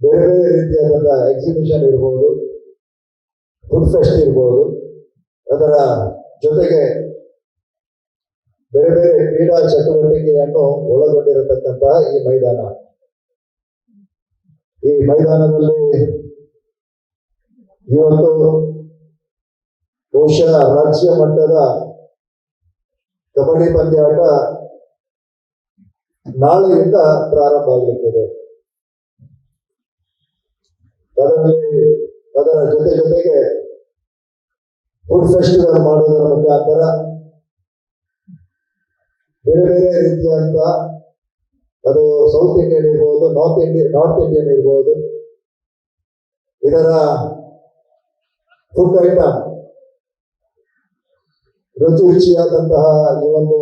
ಬೇರೆ ಬೇರೆ ರೀತಿಯಾದಂತಹ ಎಕ್ಸಿಬಿಷನ್ ಇರ್ಬೋದು, ಫುಡ್ ಫೆಸ್ಟ್ ಇರ್ಬೋದು, ಅದರ ಜೊತೆಗೆ ಬೇರೆ ಬೇರೆ ಕ್ರೀಡಾ ಚಟುವಟಿಕೆಯನ್ನು ಒಳಗೊಂಡಿರತಕ್ಕಂತಹ ಈ ಮೈದಾನ. ಈ ಮೈದಾನದಲ್ಲಿ ಇವತ್ತು ಬಹುಶಃ ರಾಜ್ಯ ಮಟ್ಟದ ಕಬಡ್ಡಿ ಪಂದ್ಯಾಟ ನಾಳೆಯಿಂದ ಪ್ರಾರಂಭ ಆಗಲಿಕ್ಕಿದೆ. ಅದರ ಜೊತೆಗೆ ಫುಡ್ ಫೆಸ್ಟಿವಲ್ ಮಾಡುವುದರ ಮುಖಾಂತರ ಬೇರೆ ಬೇರೆ ರೀತಿಯಾದ, ಅದು ಸೌತ್ ಇಂಡಿಯನ್ ಇರ್ಬೋದು, ನಾರ್ತ್ ಇಂಡಿಯನ್ ಇರ್ಬೋದು, ಇದರ ಫುಡ್ ಐಟಮ್ ರುಚಿಯಾದಂತಹ ಈ ಒಂದು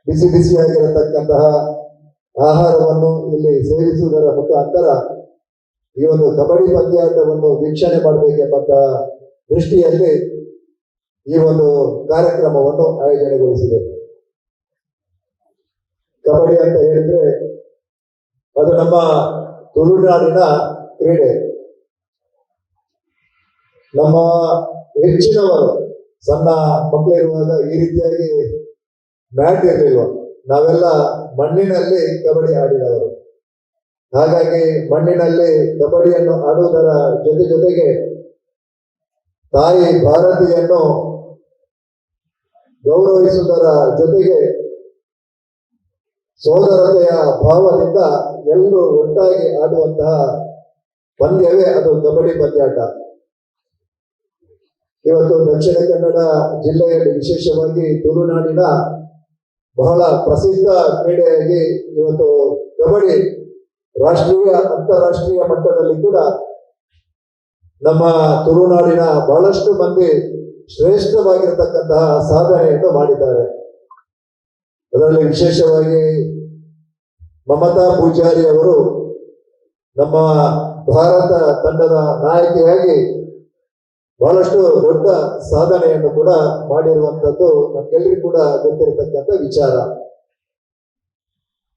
ಬಿಸಿಯಾಗಿರತಕ್ಕಂತಹ ಆಹಾರವನ್ನು ಇಲ್ಲಿ ಸೇವಿಸುವುದರ ಮುಖಾಂತರ ಈ ಒಂದು ಕಬಡ್ಡಿ ಪಂದ್ಯಾಟವನ್ನು ವೀಕ್ಷಣೆ ಮಾಡಬೇಕೆಂಬಂತಹ ದೃಷ್ಟಿಯಲ್ಲಿ ಈ ಒಂದು ಕಾರ್ಯಕ್ರಮವನ್ನು ಆಯೋಜನೆಗೊಳಿಸಿದೆ. ಕಬಡ್ಡಿ ಅಂತ ಹೇಳಿದ್ರೆ ಅದು ನಮ್ಮ ತುಳುನಾಡಿನ ಕ್ರೀಡೆ. ನಮ್ಮ ಹೆಚ್ಚಿನವರು ಸಣ್ಣ ಮಕ್ಕಳಿರುವಾಗ ಈ ರೀತಿಯಾಗಿ ಮ್ಯಾಟ್ ಇರಲಿಲ್ಲ, ನಾವೆಲ್ಲ ಮಣ್ಣಿನಲ್ಲಿ ಕಬಡ್ಡಿ ಆಡಿದವರು. ಹಾಗಾಗಿ ಮಣ್ಣಿನಲ್ಲಿ ಕಬಡ್ಡಿಯನ್ನು ಆಡುವುದರ ಜೊತೆಗೆ ತಾಯಿ ಭಾರತಿಯನ್ನು ಗೌರವಿಸುವುದರ ಜೊತೆಗೆ ಸೋದರತೆಯ ಭಾವದಿಂದ ಎಲ್ಲರೂ ಒಟ್ಟಾಗಿ ಆಡುವಂತಹ ಪಂದ್ಯವೇ ಅದು ಕಬಡ್ಡಿ ಪಂದ್ಯಾಟ. ಇವತ್ತು ದಕ್ಷಿಣ ಕನ್ನಡ ಜಿಲ್ಲೆಯಲ್ಲಿ, ವಿಶೇಷವಾಗಿ ತುಳುನಾಡಿನ ಬಹಳ ಪ್ರಸಿದ್ಧ ಕ್ರೀಡೆಯಾಗಿ ಇವತ್ತು ಕಬಡ್ಡಿ ರಾಷ್ಟ್ರೀಯ ಅಂತಾರಾಷ್ಟ್ರೀಯ ಮಟ್ಟದಲ್ಲಿ ಕೂಡ ನಮ್ಮ ತುಳುನಾಡಿನ ಬಹಳಷ್ಟು ಮಂದಿ ಶ್ರೇಷ್ಠವಾಗಿರತಕ್ಕಂತಹ ಸಾಧನೆಯನ್ನು ಮಾಡಿದ್ದಾರೆ. ಅದರಲ್ಲಿ ವಿಶೇಷವಾಗಿ ಮಮತಾ ಪೂಜಾರಿ ಅವರು ನಮ್ಮ ಭಾರತ ತಂಡದ ನಾಯಕಿಯಾಗಿ ಬಹಳಷ್ಟು ದೊಡ್ಡ ಸಾಧನೆಯನ್ನು ಕೂಡ ಮಾಡಿರುವಂತದ್ದು ನಮ್ಗೆಲ್ಲರಿಗೂ ಕೂಡ ಗೊತ್ತಿರತಕ್ಕಂಥ ವಿಚಾರ.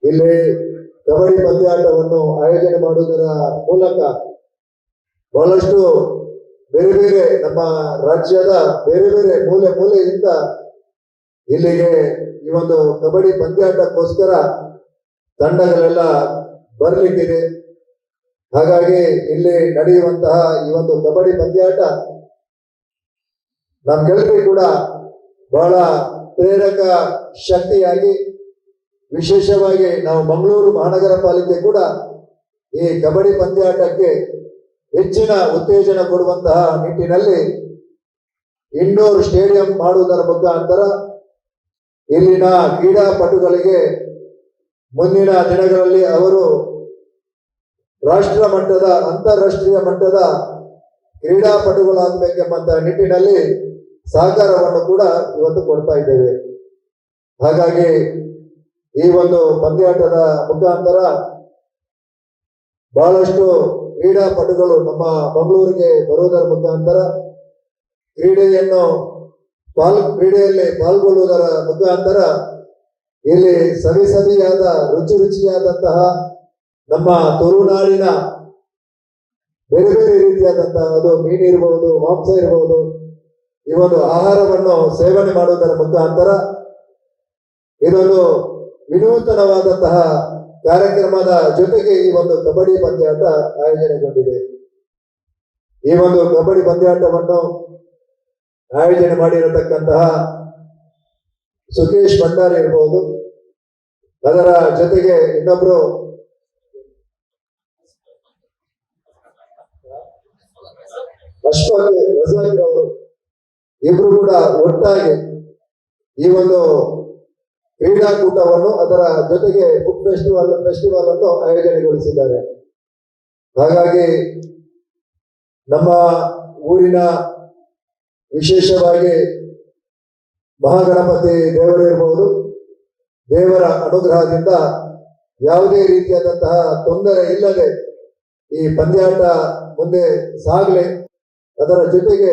ಇಲ್ಲಿ ಕಬಡ್ಡಿ ಪಂದ್ಯಾಟವನ್ನು ಆಯೋಜನೆ ಮಾಡುವುದರ ಮೂಲಕ ಬಹಳಷ್ಟು ಬೇರೆ ಬೇರೆ ನಮ್ಮ ರಾಜ್ಯದ ಬೇರೆ ಬೇರೆ ಮೂಲೆಯಿಂದ ಇಲ್ಲಿಗೆ ಈ ಒಂದು ಕಬಡ್ಡಿ ಪಂದ್ಯಾಟಕ್ಕೋಸ್ಕರ ತಂಡಗಳೆಲ್ಲ ಬರಲಿಕ್ಕಿದೆ. ಹಾಗಾಗಿ ಇಲ್ಲಿ ನಡೆಯುವಂತಹ ಈ ಒಂದು ಕಬಡ್ಡಿ ಪಂದ್ಯಾಟ ನಮ್ಗೆಲ್ಲರಿಗೂ ಕೂಡ ಬಹಳ ಪ್ರೇರಕ ಶಕ್ತಿಯಾಗಿ, ವಿಶೇಷವಾಗಿ ನಾವು ಮಂಗಳೂರು ಮಹಾನಗರ ಪಾಲಿಕೆ ಕೂಡ ಈ ಕಬಡ್ಡಿ ಪಂದ್ಯಾಟಕ್ಕೆ ಹೆಚ್ಚಿನ ಉತ್ತೇಜನ ಕೊಡುವಂತಹ ನಿಟ್ಟಿನಲ್ಲಿ ಇಂಡೋರ್ ಸ್ಟೇಡಿಯಂ ಮಾಡುವುದರ ಮುಖಾಂತರ ಇಲ್ಲಿನ ಕ್ರೀಡಾಪಟುಗಳಿಗೆ ಮುಂದಿನ ದಿನಗಳಲ್ಲಿ ಅವರು ರಾಷ್ಟ್ರ ಮಟ್ಟದ, ಅಂತಾರಾಷ್ಟ್ರೀಯ ಮಟ್ಟದ ಕ್ರೀಡಾಪಟುಗಳಾಗಬೇಕೆಂಬಂತ ನಿಟ್ಟಿನಲ್ಲಿ ಸಹಕಾರವನ್ನು ಕೂಡ ಇವತ್ತು ಕೊಡ್ತಾ ಇದ್ದೇವೆ. ಹಾಗಾಗಿ ಈ ಒಂದು ಪಂದ್ಯಾಟದ ಮುಖಾಂತರ ಬಹಳಷ್ಟು ಕ್ರೀಡಾಪಟುಗಳು ನಮ್ಮ ಮಂಗಳೂರಿಗೆ ಬರುವುದರ ಮುಖಾಂತರ ಕ್ರೀಡೆಯಲ್ಲಿ ಪಾಲ್ಗೊಳ್ಳುವುದರ ಮುಖಾಂತರ ಇಲ್ಲಿ ಸವಿಯಾದ ರುಚಿಯಾದಂತಹ ನಮ್ಮ ತುಳುನಾಡಿನ ಬೇರೆ ಬೇರೆ ರೀತಿಯಾದಂತಹ, ಅದು ಮೀನಿರಬಹುದು, ಮಾಂಸ ಇರಬಹುದು, ಈ ಒಂದು ಆಹಾರವನ್ನು ಸೇವನೆ ಮಾಡುವುದರ ಮುಖಾಂತರ ಇದೊಂದು ವಿನೂತನವಾದಂತಹ ಕಾರ್ಯಕ್ರಮದ ಜೊತೆಗೆ ಈ ಒಂದು ಕಬಡ್ಡಿ ಪಂದ್ಯಾಟ ಆಯೋಜನೆಗೊಂಡಿದೆ. ಈ ಒಂದು ಕಬಡ್ಡಿ ಪಂದ್ಯಾಟವನ್ನು ಆಯೋಜನೆ ಮಾಡಿರತಕ್ಕಂತಹ ಸುಖೇಶ್ ಭಂಡಾರಿ ಇರಬಹುದು, ಅದರ ಜೊತೆಗೆ ಇನ್ನೊಬ್ರು ಅಶ್ಫಾಕ್ ರಜಾಕ್ ಅವರು, ಇಬ್ರು ಕೂಡ ಒಟ್ಟಾಗಿ ಈ ಒಂದು ಕ್ರೀಡಾಕೂಟವನ್ನು, ಅದರ ಜೊತೆಗೆ ಫುಡ್ ಫೆಸ್ಟಿವಲ್ ಅನ್ನು ಆಯೋಜನೆಗೊಳಿಸಿದ್ದಾರೆ. ಹಾಗಾಗಿ ನಮ್ಮ ಊರಿನ ವಿಶೇಷವಾಗಿ ಮಹಾಗಣಪತಿ ದೇವರಿರಬಹುದು, ದೇವರ ಅನುಗ್ರಹದಿಂದ ಯಾವುದೇ ರೀತಿಯಾದಂತಹ ತೊಂದರೆ ಇಲ್ಲದೆ ಈ ಪಂದ್ಯಾಟ ಮುಂದೆ ಸಾಗಲಿ. ಅದರ ಜೊತೆಗೆ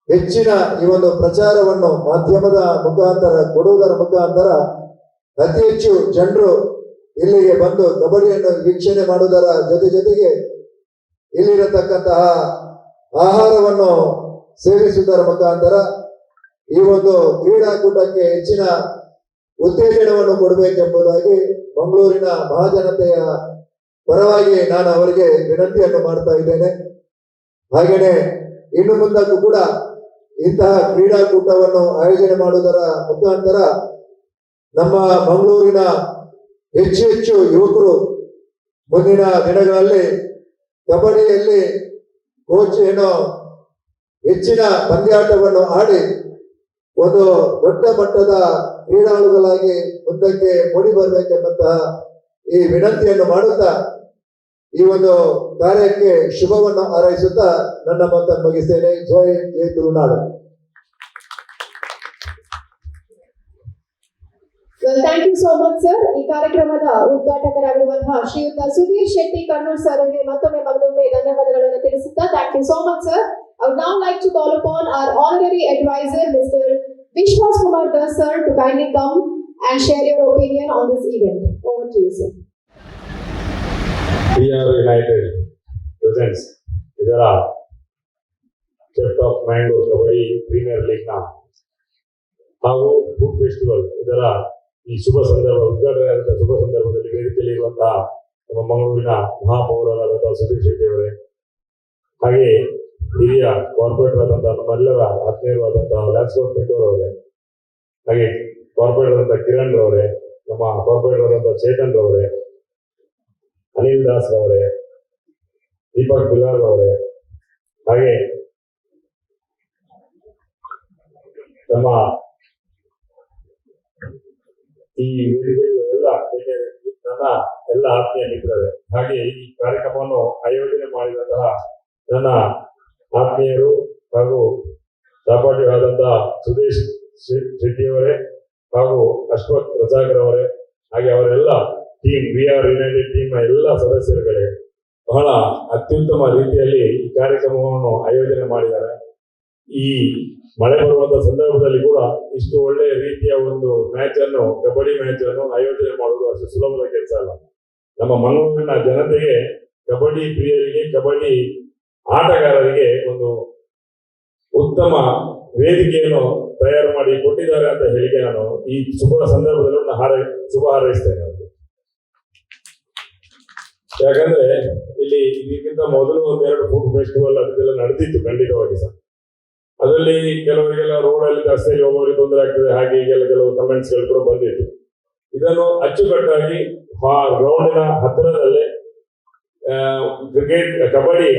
ಹೆಚ್ಚಿನ ಈ ಒಂದು ಪ್ರಚಾರವನ್ನು ಮಾಧ್ಯಮದ ಮುಖಾಂತರ ಕೊಡುವುದರ ಮುಖಾಂತರ ಅತಿ ಹೆಚ್ಚು ಜನರು ಇಲ್ಲಿಗೆ ಬಂದು ಕಬಡ್ಡಿಯನ್ನು ವೀಕ್ಷಣೆ ಮಾಡುವುದರ ಜೊತೆಗೆ ಇಲ್ಲಿರತಕ್ಕಂತಹ ಆಹಾರವನ್ನು ಸೇವಿಸುವುದರ ಮುಖಾಂತರ ಈ ಒಂದು ಕ್ರೀಡಾಕೂಟಕ್ಕೆ ಹೆಚ್ಚಿನ ಉತ್ತೇಜನವನ್ನು ಕೊಡಬೇಕೆಂಬುದಾಗಿ ಮಂಗಳೂರಿನ ಮಹಾಜನತೆಯ ಪರವಾಗಿ ನಾನು ಅವರಿಗೆ ವಿನಂತಿಯನ್ನು ಮಾಡ್ತಾ ಇದ್ದೇನೆ. ಹಾಗೆಯೇ ಇನ್ನು ಮುಂದಕ್ಕೂ ಕೂಡ ಇಂತಹ ಕ್ರೀಡಾಕೂಟವನ್ನು ಆಯೋಜನೆ ಮಾಡುವುದರ ಮುಖಾಂತರ ನಮ್ಮ ಮಂಗಳೂರಿನ ಹೆಚ್ಚು ಯುವಕರು ಮುಂದಿನ ದಿನಗಳಲ್ಲಿ ಕಬಡ್ಡಿಯಲ್ಲಿ ಕೋಚ್ ಹೆಚ್ಚಿನ ಪಂದ್ಯಾಟವನ್ನು ಆಡಿ ಒಂದು ದೊಡ್ಡ ಮಟ್ಟದ ಕ್ರೀಡಾಳುಗಳಾಗಿ ಮುಂದಕ್ಕೆ ಮೂಡಿ ಬರಬೇಕೆಂಬಂತಹ ಈ ವಿನಂತಿಯನ್ನು ಮಾಡುತ್ತಾ ಈ ಒಂದು ಕಾರ್ಯಕ್ಕೆ ಶುಭವನ್ನು ಹಾರೈಸುತ್ತಾ ನನ್ನ ಮಾತನ್ನು ಮುಗಿಸ್ತೇನೆ. ಜೈ Tulunadu. Thank you so much sir. ಈ ಕಾರ್ಯಕ್ರಮದ ಉದ್ಘಾಟಕರಾಗಿರುವಂತಹ ಶ್ರೀಯುತ ಸುಧೀರ್ ಶೆಟ್ಟಿ ಕಣ್ಣೂರ್ ಸರ್ ಅವರಿಗೆ ಮತ್ತೊಮ್ಮೆ ಧನ್ಯವಾದಗಳನ್ನು ತಿಳಿಸುತ್ತಾ thank you so much sir. I would now like to call upon our honorary advisor, Mr. Vishwas Kumar Das sir, to kindly come and share your opinion on this event. Over to you, sir. We are United presents ಇದರ chef of mango kabaddi premier league ನ ಹಾಗೂ food festival ಇದರ ಈ ಉದ್ಘಾಟನೆಯಾದ ಶುಭ ಸಂದರ್ಭದಲ್ಲಿ ವೇದಿಕೆಯಲ್ಲಿ ಇರುವಂತಹ ನಮ್ಮ ಮಂಗಳೂರಿನ ಮಹಾಪೌರರಾದಂತಹ ಸುಧೀರ್ ಶೆಟ್ಟಿ ಅವರೇ, ಹಾಗೆ ಹಿರಿಯ ಕಾರ್ಪೊರೇಟರ್ ಆದಂತಹ ನಮ್ಮೆಲ್ಲರ ಆತ್ಮೀಯರಾದಂತಹ ಲ್ಯಾನ್ಸ್ಕೋಟ್ ಪೆಟ್ಟೋರ್ ಅವರೇ, ಹಾಗೆ ಕಾರ್ಪೊರೇಟರ್ ಆದಂತಹ ಕಿರಣ್ ರವರೇ, ನಮ್ಮ ಕಾರ್ಪೊರೇಟರ್ ಆದಂತಹ ಚೇತನ್ ರವರೇ, ಅನಿಲ್ ದಾಸ್ ರವರೇ, ದೀಪಕ್ ಬಿಲಾಲ್ ಅವರೇ, ಹಾಗೆ ನಮ್ಮ ಈ ನನ್ನ ಎಲ್ಲ ಆತ್ಮೀಯ ಮಿತ್ರರೇ, ಹಾಗೆ ಈ ಕಾರ್ಯಕ್ರಮವನ್ನು ಆಯೋಜನೆ ಮಾಡಿದಂತಹ ನನ್ನ ಆತ್ಮೀಯರು ಹಾಗೂ ಸಹಪಾಠಿಗಳಾದಂತಹ ಸುದೇಶ್ ಶೆಟ್ಟಿಯವರೇ ಹಾಗೂ ಅಶ್ವಥ್ ರಜಾಗರ್ ಅವರೇ, ಹಾಗೆ ಅವರೆಲ್ಲ team we are united team ನ ಎಲ್ಲ ಸದಸ್ಯರುಗಳೇ ಬಹಳ ಅತ್ಯುತ್ತಮ ರೀತಿಯಲ್ಲಿ ಈ ಕಾರ್ಯಕ್ರಮವನ್ನು ಆಯೋಜನೆ ಮಾಡಿದ್ದಾರೆ. ಈ ಮಳೆ ಬರುವಂತಹ ಸಂದರ್ಭದಲ್ಲಿ ಕೂಡ ಇಷ್ಟು ಒಳ್ಳೆಯ ರೀತಿಯ ಒಂದು ಕಬಡ್ಡಿ ಮ್ಯಾಚ್ ಅನ್ನು ಆಯೋಜನೆ ಮಾಡುವುದು ಅಷ್ಟು ಸುಲಭದ ಕೆಲಸ ಅಲ್ಲ. ನಮ್ಮ ಮಂಗಳೂರಿನ ಜನತೆಗೆ, ಕಬಡ್ಡಿ ಪ್ರಿಯರಿಗೆ, ಕಬಡ್ಡಿ ಆಟಗಾರರಿಗೆ ಒಂದು ಉತ್ತಮ ವೇದಿಕೆಯನ್ನು ತಯಾರು ಮಾಡಿ ಕೊಟ್ಟಿದ್ದಾರೆ ಅಂತ ಹೇಳಿಕೆ ನಾನು ಈ ಶುಭ ಸಂದರ್ಭದಲ್ಲಿ ಶುಭ ಹಾರೈಸ್ತೇನೆ ಅವ್ರಿಗೆ. ಯಾಕಂದ್ರೆ ಇಲ್ಲಿ ಇದಕ್ಕಿಂತ ಮೊದಲು ಒಂದೆರಡು ಫುಡ್ ಫೆಸ್ಟಿವಲ್ ಅದಕ್ಕೆಲ್ಲ ನಡೆದಿತ್ತು ಖಂಡಿತವಾಗಿ ಸಹ. ಅದರಲ್ಲಿ ಕೆಲವರಿಗೆಲ್ಲ ರೋಡಲ್ಲಿ ರಸ್ತೆಯಲ್ಲಿ ಹೋಗೋರಿಗೆ ತೊಂದರೆ ಆಗ್ತದೆ ಹಾಗೆ ಹೀಗೆಲ್ಲ ಕೆಲವು ಕಮೆಂಟ್ಸ್ ಗಳು ಕೂಡ ಬಂದಿತ್ತು. ಇದನ್ನು ಅಚ್ಚುಕಟ್ಟಾಗಿ ಗ್ರೌಂಡಿನ ಹತ್ತಿರದಲ್ಲೇ ಕ್ರಿಕೆಟ್ ಕಬಡ್ಡಿ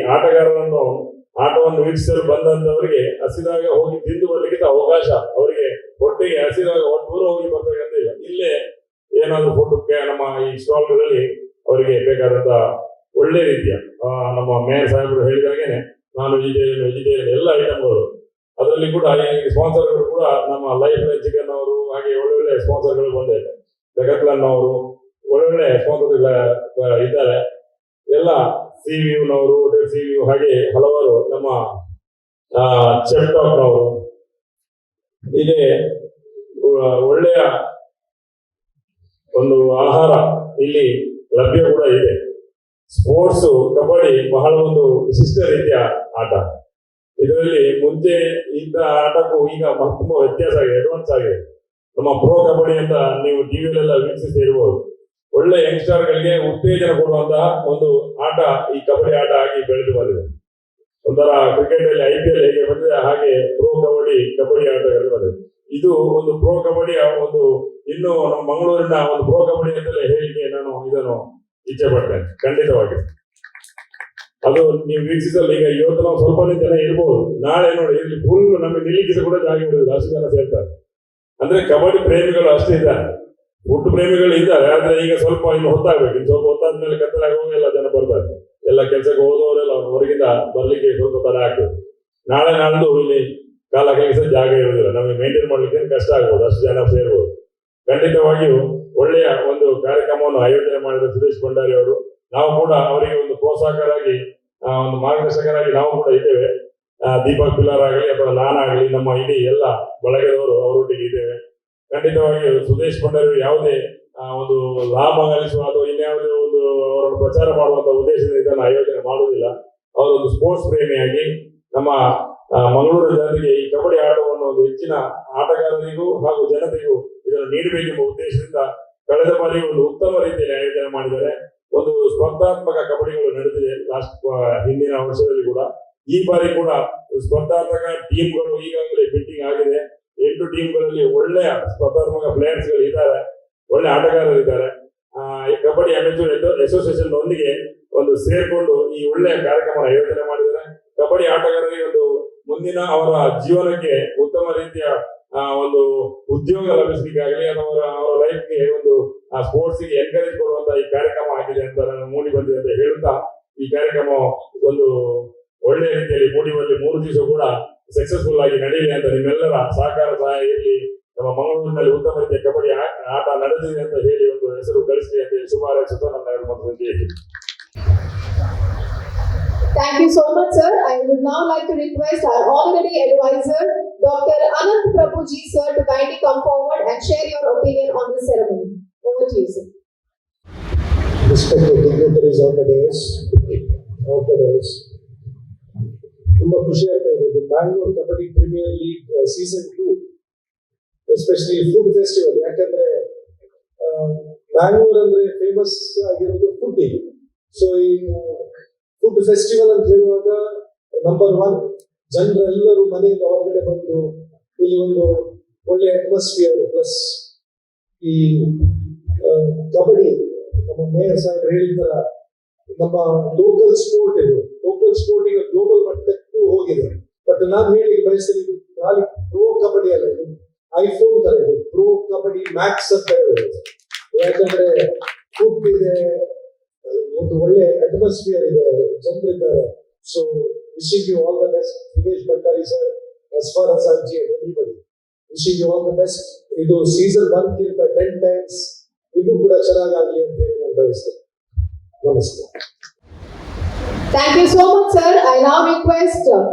ಆಟವನ್ನು ವೀಕ್ಷಿಸಲು ಬಂದಂತವರಿಗೆ ಹಸಿದಾಗ ಹೋಗಿ ತಿಂದು ಬರ್ಲಿಕ್ಕೆ ಅವಕಾಶ, ಅವರಿಗೆ ಒಟ್ಟಿಗೆ ಹಸಿದಾಗ ದೂರ ಹೋಗಿ ಬರ್ಬೇಕಂತ ಇಲ್ಲ, ಇಲ್ಲೇ ಏನಾದ್ರು ಫುಡ್ ನಮ್ಮ ಈ ಸ್ಟಾಲ್ಗಳಲ್ಲಿ ಅವರಿಗೆ ಬೇಕಾದಂತ ಒಳ್ಳೆ ರೀತಿಯ ನಮ್ಮ ಮೇಯರ್ ಸಾಹೇಬರು ಹೇಳಿದಾಗೇನೆ ನಾನು ವೆಜಿಟೇರಿಯನ್ ಎಲ್ಲ ಐಟಮ್ಗಳು, ಅದರಲ್ಲಿ ಕೂಡ ಸ್ಪಾನ್ಸರ್ಗಳು ಕೂಡ ನಮ್ಮ ಲೈಫ್ ಚಿಕನ್ ಅವರು ಹಾಗೆ ಒಳ್ಳೊಳ್ಳೆ ಸ್ಪಾನ್ಸರ್ಗಳು ಬಂದಿದೆ. ಜಗತ್ಲನ್ ಅವರು ಒಳ್ಳೊಳ್ಳೆ ಸ್ಪಾನ್ಸರ್ ಇದ್ದಾರೆ. ಎಲ್ಲ ಸಿವಿನವರು ಸಿವಿಯು ಹಾಗೆ ಹಲವಾರು ನಮ್ಮ ಚೆಫ್ ಟಾಪ್ನವರು ಹೀಗೆ ಒಳ್ಳೆಯ ಒಂದು ಆಹಾರ ಇಲ್ಲಿ ಲಭ್ಯ ಕೂಡ ಇದೆ. ಸ್ಪೋರ್ಟ್ಸ್ ಕಬಡ್ಡಿ ಬಹಳ ಒಂದು ವಿಶಿಷ್ಟ ರೀತಿಯ ಆಟ. ಇದರಲ್ಲಿ ಮುಂಚೆ ಇಂಥ ಆಟಕ್ಕೂ ಈಗ ತುಂಬಾ ವ್ಯತ್ಯಾಸ ಆಗಿದೆ, ಅಡ್ವಾನ್ಸ್ ಆಗಿದೆ. ನಮ್ಮ ಪ್ರೋ ಕಬಡ್ಡಿ ಅಂತ ನೀವು ಟಿವಿಯಲ್ಲೆಲ್ಲ ವೀಕ್ಷಿಸಿರ್ಬೋದು. ಒಳ್ಳೆ ಯಂಗ್ಸ್ಟರ್ ಗಳಿಗೆ ಉತ್ತೇಜನ ಕೊಡುವಂತಹ ಒಂದು ಆಟ ಈ ಕಬಡ್ಡಿ ಆಟ ಆಗಿ ಬೆಳೆದು ಬಂದಿದೆ. ಒಂಥರ ಕ್ರಿಕೆಟ್ ಅಲ್ಲಿ IPL ಹೇಗೆ ಬಂದಿದೆ ಹಾಗೆ ಪ್ರೋ ಕಬಡ್ಡಿ ಆಟಗಳು ಬಂದಿದೆ. ಇದು ಒಂದು ಪ್ರೋ ಕಬಡ್ಡಿಯ ಒಂದು ಇನ್ನು ನಮ್ಮ ಮಂಗಳೂರಿನ ಒಂದು ಪ್ರೋ ಕಬಡ್ಡಿ ಅಂತಲೇ ಹೇಳಿಕೆ ನಾನು ಇದನ್ನು ಇಚ್ಛೆ ಪಡ್ತೇನೆ ಖಂಡಿತವಾಗಿ. ಅದು ನೀವು ವೀಕ್ಷಿಸಲು ಈಗ ಇವತ್ತು ನಾವು ಸ್ವಲ್ಪನೇ ಜನ ಇರ್ಬೋದು, ನಾಳೆ ನೋಡಿ ಇಲ್ಲಿ ಫುಲ್ ನಮಗೆ ನಿಲ್ಲಿಕ್ಕೆ ಕೂಡ ಜಾಗ ಇರುವುದಿಲ್ಲ, ಅಷ್ಟು ಜನ ಸೇರ್ತಾರೆ. ಅಂದ್ರೆ ಕಬಡ್ಡಿ ಪ್ರೇಮಿಗಳು ಅಷ್ಟೇ ಇದ್ದಾರೆ, ಫುಡ್ ಪ್ರೇಮಿಗಳು ಇದ್ದಾರೆ. ಆದ್ರೆ ಈಗ ಸ್ವಲ್ಪ ಇನ್ನು ಹೊತ್ತಾಗ್ಬೇಕು, ಇನ್ನು ಸ್ವಲ್ಪ ಹೊತ್ತಾದ್ಮೇಲೆ ಕತ್ತಲಾಗುವಾಗ ಎಲ್ಲ ಜನ ಬರ್ತಾರೆ. ಎಲ್ಲ ಕೆಲಸಕ್ಕೆ ಹೋದವರೆಲ್ಲ ಹೊರಗಿಂದ ಬರ್ಲಿಕ್ಕೆ ಸ್ವಲ್ಪ ತಡೆ ಆಗ್ತದೆ. ನಾಳ್ದು ಇಲ್ಲಿ ಕಾಲ ಕೆಲಸ ಜಾಗ ಇರುವುದಿಲ್ಲ, ನಮಗೆ ಮೇಂಟೈನ್ ಮಾಡ್ಲಿಕ್ಕೆ ಕಷ್ಟ ಆಗ್ಬೋದು, ಅಷ್ಟು ಜನ ಸೇರ್ಬೋದು. ಖಂಡಿತವಾಗಿಯೂ ಒಳ್ಳೆಯ ಒಂದು ಕಾರ್ಯಕ್ರಮವನ್ನು ಆಯೋಜನೆ ಮಾಡಿದ ಸುರೇಶ್ ಭಂಡಾರಿ ಅವರು, ನಾವು ಕೂಡ ಅವರಿಗೆ ಒಂದು ಪ್ರೋತ್ಸಾಹಕರಾಗಿ ಒಂದು ಮಾರ್ಗದರ್ಶಕರಾಗಿ ನಾವು ಕೂಡ ಇದ್ದೇವೆ. ದೀಪಕ್ ಪಿಲ್ಲರ್ ಆಗಲಿ ಅಥವಾ ನಾನಾಗಲಿ ನಮ್ಮ ಇಡೀ ಎಲ್ಲ ಬಳಗದವರು ಅವರೊಟ್ಟಿಗೆ ಇದ್ದೇವೆ. ಖಂಡಿತವಾಗಿಯೂ ಸುರೇಶ್ ಭಂಡಾರಿ ಯಾವುದೇ ಒಂದು ಲಾಭ ಗಳಿಸುವ ಅಥವಾ ಇನ್ಯಾವುದೇ ಒಂದು ಅವರನ್ನು ಪ್ರಚಾರ ಮಾಡುವಂತ ಉದ್ದೇಶದಿಂದ ಇದನ್ನು ಆಯೋಜನೆ ಮಾಡುವುದಿಲ್ಲ. ಅವರೊಂದು ಸ್ಪೋರ್ಟ್ಸ್ ಪ್ರೇಮಿಯಾಗಿ ನಮ್ಮ ಮಂಗಳೂರು ಜನರಿಗೆ ಈ ಕಬಡ್ಡಿ ಆಟವನ್ನು ಒಂದು ಹೆಚ್ಚಿನ ಆಟಗಾರರಿಗೂ ಹಾಗೂ ಜನತೆಗೂ ಇದನ್ನು ನೀಡಬೇಕೆಂಬ ಉದ್ದೇಶದಿಂದ ಕಳೆದ ಬಾರಿ ಒಂದು ಉತ್ತಮ ರೀತಿಯಲ್ಲಿ ಆಯೋಜನೆ ಮಾಡಿದ್ದಾರೆ. ಒಂದು ಸ್ಪರ್ಧಾತ್ಮಕ ಕಬಡ್ಡಿಗಳು ನಡೆದಿದೆ ಹಿಂದಿನ ವರ್ಷದಲ್ಲಿ ಕೂಡ. ಈ ಬಾರಿ ಕೂಡ ಸ್ಪರ್ಧಾತ್ಮಕ ಟೀಮ್ಗಳು ಈಗಾಗಲೇ ಫಿಟ್ಟಿಂಗ್ ಆಗಿದೆ. 8 ಟೀಮ್ಗಳಲ್ಲಿ ಒಳ್ಳೆಯ ಸ್ಪರ್ಧಾತ್ಮಕ ಪ್ಲೇಯರ್ಸ್ಗಳು ಇದ್ದಾರೆ, ಒಳ್ಳೆ ಆಟಗಾರರಿದ್ದಾರೆ. ಕಬಡ್ಡಿ ಅಮೆಚೂರ್ ಅಸೋಸಿಯೇಷನ್ ನೊಂದಿಗೆ ಒಂದು ಸೇರ್ಕೊಂಡು ಈ ಒಳ್ಳೆಯ ಕಾರ್ಯಕ್ರಮ ಆಯೋಜನೆ ಮಾಡಿದ್ದಾರೆ. ಕಬಡ್ಡಿ ಆಟಗಾರರಿಗೆ ಒಂದು ಮುಂದಿನ ಅವರ ಜೀವನಕ್ಕೆ ಉತ್ತಮ ರೀತಿಯ ಒಂದು ಉದ್ಯೋಗ ಲಭಿಸಲಿಕ್ಕಾಗಲಿ ಅಥವಾ ಅವರ ಲೈಫ್ಗೆ ಒಂದು ಸ್ಪೋರ್ಟ್ಸ್ ಗೆ ಎನ್ಕರೇಜ್ ಕೊಡುವಂತ ಈ ಕಾರ್ಯಕ್ರಮ ಆಗಿದೆ ಅಂತ ನಾನು ಮೂಡಿ ಬಂದಿದೆ ಅಂತ ಹೇಳುತ್ತಾ, ಈ ಕಾರ್ಯಕ್ರಮ ಒಂದು ಒಳ್ಳೆಯ ರೀತಿಯಲ್ಲಿ ಮೂಡಿಬಲ್ಲಿ 3 ದಿವಸ ಕೂಡ ಸಕ್ಸಸ್ಫುಲ್ ಆಗಿ ನಡೆಯಲಿ ಅಂತ ನಿಮ್ಮೆಲ್ಲರ ಸಹಕಾರ ಸಹಾಯ ಇರಲಿ. ನಮ್ಮ ಮಂಗಳೂರಿನಲ್ಲಿ ಉತ್ತಮ ರೀತಿಯ ಕಬಡ್ಡಿ ಆಟ ನಡೆದಿದೆ ಅಂತ ಹೇಳಿ ಒಂದು ಹೆಸರು ಗಳಿಸಲಿ ಅಂತ ಹೇಳಿ ಶುಭ ಹಾರೈಸುತ್ತಾ ನನ್ನ 2 ಮಾತುಗಳನ್ನು ಹೇಳ್ತೀನಿ. Thank you so much, sir. I would now like to request our honorary advisor, Dr. Anant Prabhuji, sir, to kindly come forward and share your opinion on this ceremony. Over to you, sir. Respected dignitaries of the days. ತುಂಬಾ ಖುಷಿ ಆಗ್ತಾ ಇದೆ. ಇದು Bangalore kabaddi premier league season 2 especially food festival. ಯಾಕಂದ್ರೆ ಬ್ಯಾಂಗ್ಳೂರ್ ಅಂದ್ರೆ famous ಆಗಿರೋದು food. So ಈ food festival ಅಂತ ಹೇಳುವಾಗ ನಂಬರ್ 1 ಜನರೆಲ್ಲರೂ ಮನೆಯಿಂದ ಹೊರಗಡೆ ಬಂದು ಇಲ್ಲಿ ಒಂದು ಒಳ್ಳೆ ಅಟ್ಮಾಸ್ಫಿಯರ್ ಪ್ಲಸ್ ಈ ಕಬಡ್ಡಿ ನಮ್ಮ ಮೇಯರ್ ಸಾಹೇಬ್ ಹೇಳಿದಾರ ನಮ್ಮ ಲೋಕಲ್ ಸ್ಪೋರ್ಟ್ ಇದು. ಲೋಕಲ್ ಸ್ಪೋರ್ಟ್ ಈಗ ಗ್ಲೋಬಲ್ ಮಟ್ಟಕ್ಕೂ ಹೋಗಿದೆ. ಬಟ್ ನಾನು ಹೇಳಿ ಬಯಸ್ತೀನಿ, ಇದು ಖಾಲಿ ಪ್ರೋ ಕಬಡ್ಡಿ ಅಲ್ಲ, ಇದು ಐಫೋನ್ ತರ ಇದು ಪ್ರೋ ಕಬಡ್ಡಿ ಮ್ಯಾಕ್ಸ್ ಅಂತ ಹೇಳೋದು. ಯಾಕಂದ್ರೆ ಫುಡ್ ಇದೆ, ಒಂದು ಒಳ್ಳೆ ಅಟ್ಮಾಸ್ಫಿಯರ್ ಇದೆ, ಜನರಿದ್ದಾರೆ. So wishing you all the best Suresh Bhandari sir, as far as Arji and everybody, wishing you all the best. ಇದು ಸೀಸನ್ 1 ಗಿಂತ 10 times ಇದು ಕೂಡ ಚೆನ್ನಾಗಾಗಲಿ ಅಂತ ಹೇಳಿ ನಾನು ಬಯಸ್ತೇನೆ. ನಮಸ್ತೆ. Thank you so much, sir. I now request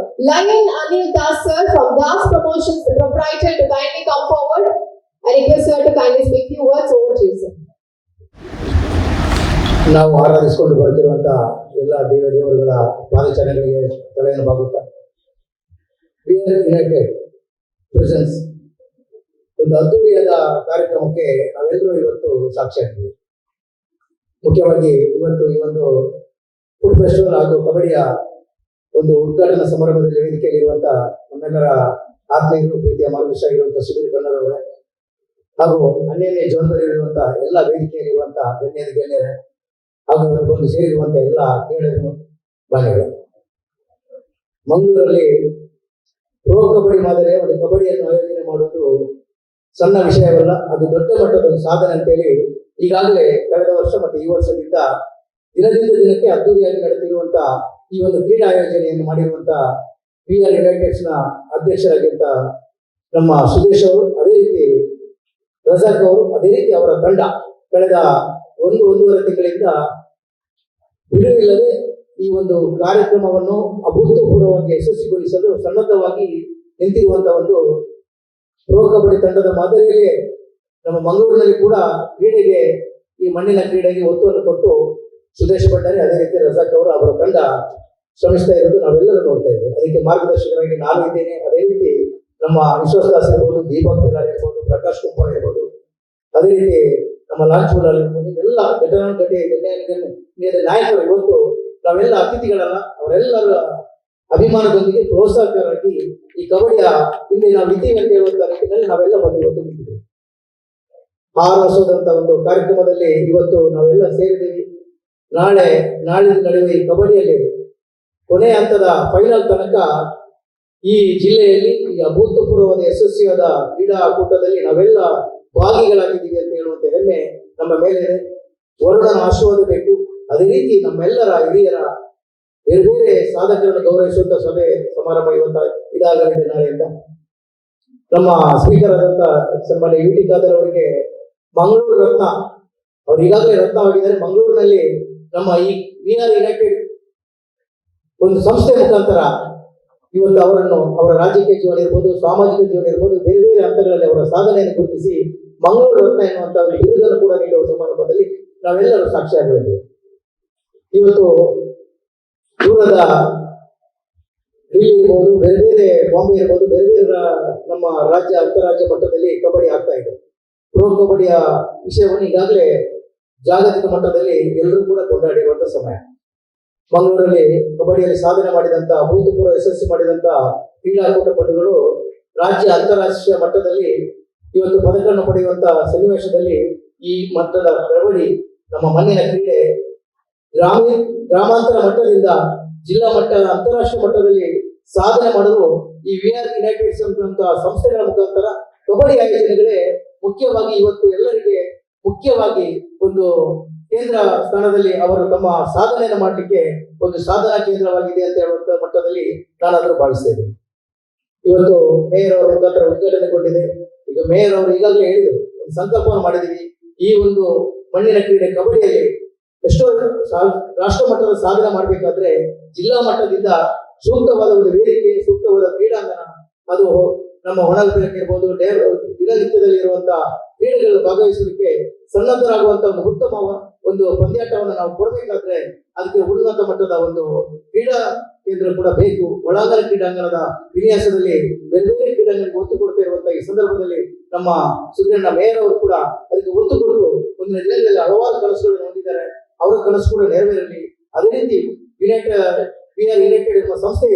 Lion Anil Das, sir, from Das Promotions, the proprietor, to kindly come forward. I request sir to kindly speak few words. Over to you, sir. ನಾವು ಆರಾಧಿಸಿಕೊಂಡು ಬರ್ತಿರುವಂತ ಎಲ್ಲ ದೇವರುಗಳ ಪಾದಚಾರಗಳಿಗೆ ತಲೆಯನ್ನು ಬಾಗುತ್ತಾ United presence, ಒಂದು ಅದ್ದೂರಿಯಾದ ಕಾರ್ಯಕ್ರಮಕ್ಕೆ ನಾವೆಲ್ಲರೂ ಇವತ್ತು ಸಾಕ್ಷಿಯಾಗಿದ್ದೀವಿ. ಮುಖ್ಯವಾಗಿ ಇವತ್ತು ಈ ಒಂದು ಫುಡ್ ಫೆಸ್ಟಿವಲ್ ಹಾಗೂ ಕಬಡ್ಡಿಯ ಒಂದು ಉದ್ಘಾಟನಾ ಸಮಾರಂಭದಲ್ಲಿ ವೇದಿಕೆಯಲ್ಲಿರುವಂತಹ ನಮ್ಮೆಲ್ಲರ ಆತ್ಮೀಯರು, ಪ್ರೀತಿಯ ಮಾರ್ಗದರ್ಶಿ ಆಗಿರುವಂತಹ ಸುಧೀರ್ ಕನ್ನಡವರೇ ಹಾಗೂ ಅನ್ಯನ್ಯ ಜವಾಬ್ದಾರಿ ಇರುವಂತಹ ಎಲ್ಲ ವೇದಿಕೆಯಲ್ಲಿರುವಂತಹ ಗಣ್ಯರೇ ಹಾಗೂ ಬಂದು ಸೇರಿರುವಂತಹ ಎಲ್ಲ ಕೇಳರು ಬಾಂಧವರು, ಮಂಗಳೂರಲ್ಲಿ ಪ್ರೋ ಕಬಡ್ಡಿ ಮಾದರಿಯ ಒಂದು ಕಬಡ್ಡಿಯನ್ನು ಆಯೋಜನೆ ಮಾಡುವುದು ಸಣ್ಣ ವಿಷಯವಲ್ಲ, ಅದು ದೊಡ್ಡ ಮಟ್ಟದ ಒಂದು ಸಾಧನೆ ಅಂತೇಳಿ ಈಗಾಗಲೇ ಕಳೆದ ವರ್ಷ ಮತ್ತು ಈ ವರ್ಷದಿಂದ ದಿನದಿಂದ ದಿನಕ್ಕೆ ಅದ್ದೂರಿಯಾಗಿ ನಡೆದಿರುವಂತಹ ಈ ಒಂದು ಕ್ರೀಡಾ ಆಯೋಜನೆಯನ್ನು ಮಾಡಿರುವಂತಹ PR ಯುನೈಟೆಡ್ಸ್ ನ ಅಧ್ಯಕ್ಷರಾಗಿದ್ದ ನಮ್ಮ ಸುದೇಶ್ ಅವರು, ಅದೇ ರೀತಿ ರಜಾಕ್ ಅವರು, ಅದೇ ರೀತಿ ಅವರ ತಂಡ ಕಳೆದ ಒಂದೂವರೆ ತಿಂಗಳಿಂದ ಬಿಡುವಿಲ್ಲದೆ ಈ ಒಂದು ಕಾರ್ಯಕ್ರಮವನ್ನು ಅಭೂತಪೂರ್ವವಾಗಿ ಯಶಸ್ವಿಗೊಳಿಸಲು ಸನ್ನದ್ಧವಾಗಿ ನಿಂತಿರುವಂತಹ ಒಂದು ಪ್ರೋ ಕಬಡ್ಡಿ ತಂಡದ ಮಾದರಿಯಲ್ಲೇ ನಮ್ಮ ಮಂಗಳೂರಿನಲ್ಲಿ ಕೂಡ ಕ್ರೀಡೆಗೆ, ಈ ಮಣ್ಣಿನ ಕ್ರೀಡೆಗೆ ಒತ್ತನ್ನು ಕೊಟ್ಟು ಸುದೇಶ್ ಭಂಡಾರಿ, ಅದೇ ರೀತಿ ರಜಾಕ್ ಅವರು, ಅವರ ತಂಡ ಶ್ರಮಿಸ್ತಾ ಇರೋದು ನಾವೆಲ್ಲರೂ ನೋಡ್ತಾ ಇದ್ದೇವೆ. ಅದಕ್ಕೆ ಮಾರ್ಗದರ್ಶಕರಾಗಿ ನಾನು ಇದ್ದೇನೆ. ಅದೇ ರೀತಿ ನಮ್ಮ ವಿಶ್ವಾಸದಾಸ್ ಇರ್ಬೋದು, ದೀಪಕ್ ಬಿರ್ಲಾಲ್ ಇರ್ಬೋದು, ಪ್ರಕಾಶ್ ಕುಂಬಾರ್ ಇರ್ಬೋದು, ಅದೇ ರೀತಿ ನಮ್ಮ ಲಾಂಚ್ ಬಿರ್ಲಾಲ್ ಇರ್ಬೋದು, ಎಲ್ಲ ನಾಯಕರು ಇವತ್ತು ನಾವೆಲ್ಲ ಅತಿಥಿಗಳಲ್ಲ, ಅವರೆಲ್ಲರ ಅಭಿಮಾನದೊಂದಿಗೆ ಪ್ರೋತ್ಸಾಹಕರಾಗಿ ಈ ಕಬಡ್ಡಿಯ ಹಿಂದೆ ನಾವು ಇದ್ದೀವಿ ಅಂತ ಹೇಳುವಂತ ನಿಟ್ಟಿನಲ್ಲಿ ನಾವೆಲ್ಲ ಬಂದು ಇವತ್ತು ನಿಂತಿದ್ದೇವೆ. 6 ವರ್ಷದಂತ ಒಂದು ಕಾರ್ಯಕ್ರಮದಲ್ಲಿ ಇವತ್ತು ನಾವೆಲ್ಲ ಸೇರಿದ್ದೀವಿ. ನಾಳೆ ನಡೆಯುವ ಈ ಕಬಡ್ಡಿಯಲ್ಲಿ ಕೊನೆಯ ಹಂತದ ಫೈನಲ್ ತನಕ ಈ ಜಿಲ್ಲೆಯಲ್ಲಿ ಈ ಅಭೂತಪೂರ್ವವಾದ ಯಶಸ್ವಿಯಾದ ಕ್ರೀಡಾಕೂಟದಲ್ಲಿ ನಾವೆಲ್ಲ ಭಾಗಿಗಳಾಗಿದ್ದೀವಿ ಅಂತ ಹೇಳುವಂತ ಹೆಮ್ಮೆ ನಮ್ಮ ಮೇಲಿದೆ. ವರುಣನ ಆಶೀರ್ವಾದ ಬೇಕು. ಅದೇ ರೀತಿ ನಮ್ಮೆಲ್ಲರ ಹಿರಿಯರ ಬೇರೆ ಬೇರೆ ಸಾಧಕರನ್ನು ಗೌರವಿಸುವಂತ ಸಭೆ ಸಮಾರಂಭ ಇವತ್ತ ಇದಾಗಲಿದೆ ನಾಳೆಯಿಂದ. ನಮ್ಮ ಸ್ಪೀಕರ್ ಆದಂತ ಸನ್ಮಾನ್ಯ UT ಖಾದರ್ ಅವರಿಗೆ ಮಂಗಳೂರು ರತ್ನ, ಅವ್ರು ಈಗಾಗಲೇ ರತ್ನವಾಗಿದ್ದಾರೆ. ಮಂಗಳೂರಿನಲ್ಲಿ ನಮ್ಮ ಈ VR ಯುನೈಟೆಡ್ ಒಂದು ಸಂಸ್ಥೆ ಮುಖಾಂತರ ಇವತ್ತು ಅವರನ್ನು ಅವರ ರಾಜಕೀಯ ಜೀವನ ಇರ್ಬೋದು, ಸಾಮಾಜಿಕ ಜೀವನ ಇರ್ಬೋದು, ಬೇರೆ ಬೇರೆ ಹಂತಗಳಲ್ಲಿ ಅವರ ಸಾಧನೆಯನ್ನು ಗುರುತಿಸಿ ಮಂಗಳೂರು ರತ್ನ ಎನ್ನುವಂತ ಒಂದು ಬಿರುದನ್ನು ಕೂಡ ನೀಡುವ ಸಮಾರಂಭದಲ್ಲಿ ನಾವೆಲ್ಲರೂ ಸಾಕ್ಷಿಯಾಗಿದ್ದೇವೆ. ಇವತ್ತು ದೂರದ ಡಿಲ್ಲಿ ಇರ್ಬೋದು, ಬೇರೆ ಬೇರೆ ಬಾಂಬೆ ಇರ್ಬೋದು, ಬೇರೆ ಬೇರೆ ನಮ್ಮ ರಾಜ್ಯ ಅಂತಾರಾಜ್ಯ ಮಟ್ಟದಲ್ಲಿ ಕಬಡ್ಡಿ ಆಗ್ತಾ ಇದೆ. ಪ್ರೋ ಕಬಡ್ಡಿಯ ವಿಷಯವನ್ನು ಈಗಾಗಲೇ ಜಾಗತಿಕ ಮಟ್ಟದಲ್ಲಿ ಎಲ್ಲರೂ ಕೂಡ ಕೊಂಡಾಡಿರುವಂತಹ ಸಮಯ. ಮಂಗಳೂರಲ್ಲಿ ಕಬಡ್ಡಿಯಲ್ಲಿ ಸಾಧನೆ ಮಾಡಿದಂತ, ಅಭೂತಪೂರ್ವ ಯಶಸ್ಸು ಮಾಡಿದಂತ ಕ್ರೀಡಾಕೂಟಪಟುಗಳು ರಾಜ್ಯ ಅಂತಾರಾಷ್ಟ್ರೀಯ ಮಟ್ಟದಲ್ಲಿ ಇವತ್ತು ಪದಕವನ್ನು ಪಡೆಯುವಂತಹ ಸನ್ನಿವೇಶದಲ್ಲಿ ಈ ಮಟ್ಟದ ಕಬಡ್ಡಿ, ನಮ್ಮ ಮಣ್ಣಿನ ಕ್ರೀಡೆ ಗ್ರಾಮಾಂತರ ಮಟ್ಟದಿಂದ ಜಿಲ್ಲಾ ಮಟ್ಟ, ಅಂತಾರಾಷ್ಟ್ರೀಯ ಮಟ್ಟದಲ್ಲಿ ಸಾಧನೆ ಮಾಡಲು ಈ VR ಯುನೈಟೆಡ್ಸ್ ಅಂತ ಸಂಸ್ಥೆಗಳ ಮುಖಾಂತರ ಕಬಡ್ಡಿ ಆಯೋಜನೆಗಳೇ ಮುಖ್ಯವಾಗಿ ಇವತ್ತು ಎಲ್ಲರಿಗೆ ಮುಖ್ಯವಾಗಿ ಒಂದು ಕೇಂದ್ರ ಸ್ಥಾನದಲ್ಲಿ ಅವರು ತಮ್ಮ ಸಾಧನೆಯನ್ನು ಮಾಡಲಿಕ್ಕೆ ಒಂದು ಸಾಧನಾ ಕೇಂದ್ರವಾಗಿದೆ ಅಂತ ಹೇಳುವಂತ ಮಟ್ಟದಲ್ಲಿ ನಾನಾದರೂ ಭಾವಿಸ್ತೇನೆ. ಇವತ್ತು ಮೇಯರ್ ಅವರ ಮುಖಾಂತರ ಉದ್ಘಾಟನೆಗೊಂಡಿದೆ. ಈಗ ಮೇಯರ್ ಅವರು ಈಗಾಗಲೇ ಹೇಳಿದರು, ಒಂದು ಸಂಕಲ್ಪವನ್ನು ಮಾಡಿದೀವಿ. ಈ ಒಂದು ಮಣ್ಣಿನ ಕ್ರೀಡೆ ಕಬಡ್ಡಿಯಲ್ಲಿ ಎಷ್ಟೋ ರಾಷ್ಟ್ರ ಮಟ್ಟದ ಸಾಧನೆ ಮಾಡಬೇಕಾದ್ರೆ ಜಿಲ್ಲಾ ಮಟ್ಟದಿಂದ ಸೂಕ್ತವಾದ ಒಂದು ವೇದಿಕೆ, ಸೂಕ್ತವಾದ ಕ್ರೀಡಾಂಗಣ, ಅದು ನಮ್ಮ ಹೊಣಲಬೆಳಕೆ ಇರ್ಬೋದು, ದಿನನಿತ್ಯದಲ್ಲಿ ಇರುವಂತಹ ಕ್ರೀಡೆಗಳಲ್ಲಿ ಭಾಗವಹಿಸಲಿಕ್ಕೆ ಸನ್ನದ್ಧರಾಗುವಂತ ಒಂದು ಉತ್ತಮ ಒಂದು ಪಂದ್ಯಾಟವನ್ನು ನಾವು ಕೊಡಬೇಕಾದ್ರೆ ಅದಕ್ಕೆ ಉನ್ನತ ಮಟ್ಟದ ಒಂದು ಕ್ರೀಡಾ ಕೇಂದ್ರ ಕೂಡ ಬೇಕು. ಒಳಾಂಗಣ ಕ್ರೀಡಾಂಗಣದ ವಿನ್ಯಾಸದಲ್ಲಿ ಬೇರೆ ಬೇರೆ ಕ್ರೀಡಾಂಗಣಕ್ಕೆ ಒತ್ತು ಕೊಡ್ತಾ ಇರುವಂತಹ ಈ ಸಂದರ್ಭದಲ್ಲಿ ನಮ್ಮ ಸುಧೀರಣ್ಣ ಮೇಯರ್ ಅವರು ಕೂಡ ಅದಕ್ಕೆ ಒತ್ತು ಕೊಟ್ಟು ಮುಂದಿನ ದಿನಗಳಲ್ಲಿ ಹಲವಾರು ಕನಸುಗಳನ್ನು ಹೊಂದಿದ್ದಾರೆ. ಅವರ ಕನಸು ಕೂಡ ನೆರವೇರಲಿ. ಅದೇ ರೀತಿ VR ಯುನೈಟೆಡ್ ಎಂಬ ಸಂಸ್ಥೆ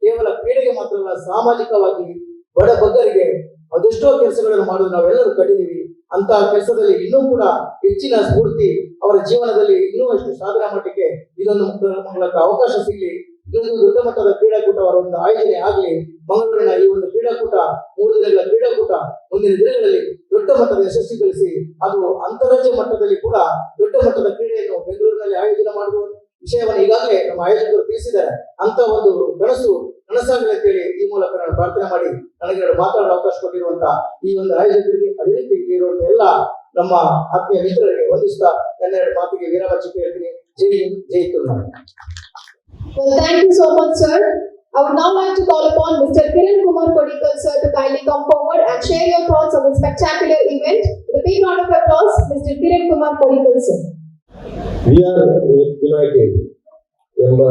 ಕೇವಲ ಕ್ರೀಡೆಗೆ ಮಾತ್ರ ಅಲ್ಲ, ಸಾಮಾಜಿಕವಾಗಿ ಬಡ ಬಗ್ಗರಿಗೆ ಅದೆಷ್ಟೋ ಕೆಲಸಗಳನ್ನು ಮಾಡೋದು ನಾವೆಲ್ಲರೂ ಕಂಡಿದ್ದೀವಿ. ಅಂತಹ ಕೆಲಸದಲ್ಲಿ ಇನ್ನೂ ಕೂಡ ಹೆಚ್ಚಿನ ಸ್ಫೂರ್ತಿ ಅವರ ಜೀವನದಲ್ಲಿ ಇನ್ನೂ ಅಷ್ಟು ಸಾಧನೆ ಮಾಡಲಿಕ್ಕೆ ಇದೊಂದು ಮೂಲಕ ಅವಕಾಶ ಸಿಗಲಿ. ಇದೊಂದು ದೊಡ್ಡ ಮಟ್ಟದ ಕ್ರೀಡಾಕೂಟ ಅವರ ಒಂದು ಆಯೋಜನೆ ಆಗಲಿ. ಮಂಗಳೂರಿನ ಈ ಒಂದು ಕ್ರೀಡಾಕೂಟ 3 ದಿನಗಳ ಕ್ರೀಡಾಕೂಟ ಮುಂದಿನ ದಿನಗಳಲ್ಲಿ ದೊಡ್ಡ ಮಟ್ಟದ ಯಶಸ್ವಿಗೊಳಿಸಿ ಅದು ಅಂತಾರಾಜ್ಯ ಮಟ್ಟದಲ್ಲಿ ಕೂಡ ದೊಡ್ಡ ಮಟ್ಟದ ಕ್ರೀಡೆಯನ್ನು ಬೆಂಗಳೂರಿನಲ್ಲಿ ಆಯೋಜನೆ ಮಾಡುವ ವಿಷಯವನ್ನು ಈಗಾಗಲೇ ನಮ್ಮ ಆಯೋಜಕರು ತಿಳಿಸಿದ್ದಾರೆ. ಅಂತ ಒಂದು ಕನಸು ನನಸಾಗಲಿ ಅಂತೇಳಿ ಈ ಮೂಲಕ ನಾನು ಪ್ರಾರ್ಥನೆ ಮಾಡಿ ನನಗೆ ಮಾತಾಡೋ ಅವಕಾಶ ಕೊಟ್ಟಿರುವಂತಹ ಈ ಒಂದು ಆಯೋಜಕರಿಗೆ, ಅದೇ ರೀತಿ ಇರುವಂತಹ ಎಲ್ಲ ನಮ್ಮ ಆತ್ಮೀಯ ಮಿತ್ರರಿಗೆ ವಂದಿಸ್ತಾ ನನ್ನ ಮಾತಿಗೆ ವಿರಾಮ ಚಿಕ್ಕ ಹೇಳ್ತೀನಿ. ಜೈ ಹಿಂದ್, ಜೈ ತುರ್ನಾಡು. Well, thank you so much, sir. I would now like to call upon Mr. Kiran Kumar Kodikal, sir, to kindly come forward and share your thoughts on the spectacular event. With a big round of applause, Mr. Kiran Kumar Kodikal, sir. VR united ಎಂಬ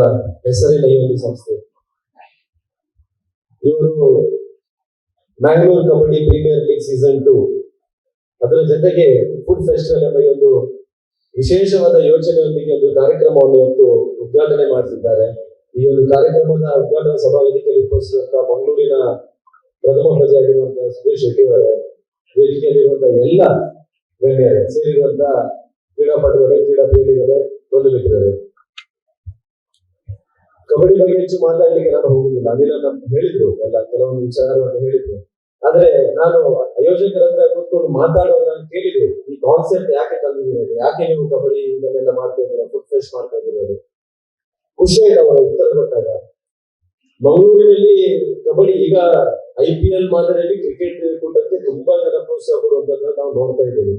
ಹೆಸರಿನ ಈ ಒಂದು ಸಂಸ್ಥೆ, ಇವರು Mangalore kabaddi premier league season 2 ಅದರ ಜೊತೆಗೆ food festival ಎಂಬ ಈ ಒಂದು ವಿಶೇಷವಾದ ಯೋಜನೆಯೊಂದಿಗೆ ಒಂದು ಕಾರ್ಯಕ್ರಮವನ್ನು ಇವತ್ತು ಉದ್ಘಾಟನೆ ಮಾಡ್ತಿದ್ದಾರೆ. ಈ ಒಂದು ಕಾರ್ಯಕ್ರಮದ ಉದ್ಘಾಟನಾ ಸಭಾ ವೇದಿಕೆಯಲ್ಲಿ ಉಪಸ್ಥಿತಿರುವಂತಹ ಮಂಗಳೂರಿನ ಪ್ರಥಮ ಪ್ರಜೆಯಾಗಿರುವಂತಹ ಸುಧೀರ್ ಶೆಟ್ಟಿ ಅವರೇ, ವೇದಿಕೆಯಲ್ಲಿರುವಂತಹ ಎಲ್ಲ ಗಣ್ಯರೇ, ಸೇರಿರುವಂತಹ ಕ್ರೀಡಾಪಟುಗಳೇ, ಕ್ರೀಡಾ ಪ್ರೇಮಿಗಳೇ, ಬಂಧು ಮಿತ್ರರೇ, ಕಬಡ್ಡಿ ಬಗ್ಗೆ ಹೆಚ್ಚು ಮಾತಾಡ್ಲಿಕ್ಕೆ ನಾನು ಹೋಗುದಿಲ್ಲ. ಅನಿಲ ಹೇಳಿದ್ರು ಎಲ್ಲ ಕೆಲವೊಂದು ವಿಚಾರವನ್ನು ಹೇಳಿದ್ರು. ಆದ್ರೆ ನಾನು ಆಯೋಜಕರ ಹತ್ರ ಕೂತ್ಕೊಂಡು ಮಾತಾಡುವಾಗ ನಾನು ಕೇಳಿದೆ, ಈ ಕಾನ್ಸೆಪ್ಟ್ ಯಾಕೆ ತಂದಿದ್ದೀರಿ, ಯಾಕೆ ನೀವು ಕಬಡ್ಡಿ ಇದನ್ನೆಲ್ಲ ಮಾಡ್ತಾ ಇದ್ದೀರಾ, ಫುಡ್ ಫೆಸ್ಟ್ ಮಾಡ್ತಾ ಇದ್ದೀರಿ. ಖುಷಿ ಆಯ್ತು ಅವರ ಉತ್ತರ ಕೊಟ್ಟಾಗ. ಮಂಗಳೂರಿನಲ್ಲಿ ಕಬಡ್ಡಿ ಈಗ IPL ಮಾದರಿಯಲ್ಲಿ ಕ್ರಿಕೆಟ್ ಕೂಟಕ್ಕೆ ತುಂಬಾ ಜನ ಪ್ರೋತ್ಸಾಹ ಕೊಡುವಂತದ್ದನ್ನು ನಾವು ನೋಡ್ತಾ ಇದ್ದೇವೆ.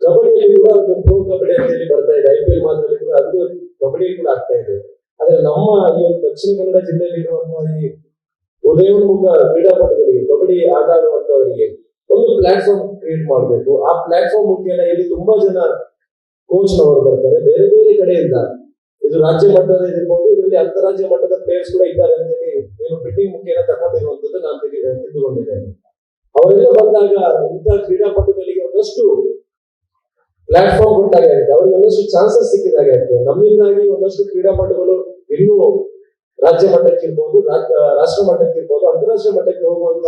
ಕಬಡ್ಡಿಯಲ್ಲಿ ಕೂಡ ಒಂದು ಪ್ರೋ ಕಬಡ್ಡಿ ಅಂತ ಹೇಳಿ ಬರ್ತಾ ಇದೆ. IPL ಮಾದರಿಯಲ್ಲಿ ಕೂಡ ಅದು ಕಬಡ್ಡಿ ಕೂಡ ಆಗ್ತಾ ಇದೆ. ಆದ್ರೆ ನಮ್ಮ ಈ ಒಂದು ದಕ್ಷಿಣ ಕನ್ನಡ ಜಿಲ್ಲೆಯಲ್ಲಿ ಇರುವಂತಹ ಈ ಉದಯೋನ್ಮುಖ ಕ್ರೀಡಾಪಟುಗಳಿಗೆ, ಕಬಡ್ಡಿ ಆಟ ಆಡುವಂತವರಿಗೆ ಒಂದು ಪ್ಲಾಟ್ಫಾರ್ಮ್ ಕ್ರಿಯೇಟ್ ಮಾಡಬೇಕು. ಆ ಪ್ಲಾಟ್ಫಾರ್ಮ್ ಮುಖ್ಯನ ಇಲ್ಲಿ ತುಂಬಾ ಜನ ಕೋಚ್ನವರು ಬರ್ತಾರೆ ಬೇರೆ ಬೇರೆ ಕಡೆಯಿಂದ. ಇದು ರಾಜ್ಯ ಮಟ್ಟದ ಇರ್ಬೋದು, ಇದರಲ್ಲಿ ಅಂತಾರಾಜ್ಯ ಮಟ್ಟದ ಪ್ಲೇಯರ್ಸ್ ಕೂಡ ಇದ್ದಾರೆ ಅಂತ ಹೇಳಿ ಏನು ಫಿಟ್ಟಿಂಗ್ ಮುಖ್ಯನ ತಗೊಂಡಿರುವಂತದ್ದು ನಾನು ತಿಳಿದುಕೊಂಡಿದ್ದೇನೆ. ಅವರೆಲ್ಲ ಬಂದಾಗ ಇಂಥ ಕ್ರೀಡಾಪಟುಗಳಿಗೆ ಒಂದಷ್ಟು ಪ್ಲಾಟ್ಫಾರ್ಮ್ ಕೊಟ್ಟಾಗುತ್ತೆ, ಅವರಿಗೆ ಒಂದಷ್ಟು ಚಾನ್ಸಸ್ ಸಿಕ್ಕಿದಾಗೆ ಆಗ್ತದೆ. ನಮ್ಮಿಂದಾಗಿ ಒಂದಷ್ಟು ಕ್ರೀಡಾಪಟುಗಳು ಇನ್ನೂ ರಾಜ್ಯ ಮಟ್ಟಕ್ಕೆ ಇರ್ಬೋದು, ರಾಷ್ಟ್ರ ಮಟ್ಟಕ್ಕೆ ಇರ್ಬೋದು, ಅಂತಾರಾಷ್ಟ್ರೀಯ ಮಟ್ಟಕ್ಕೆ ಹೋಗುವಂತ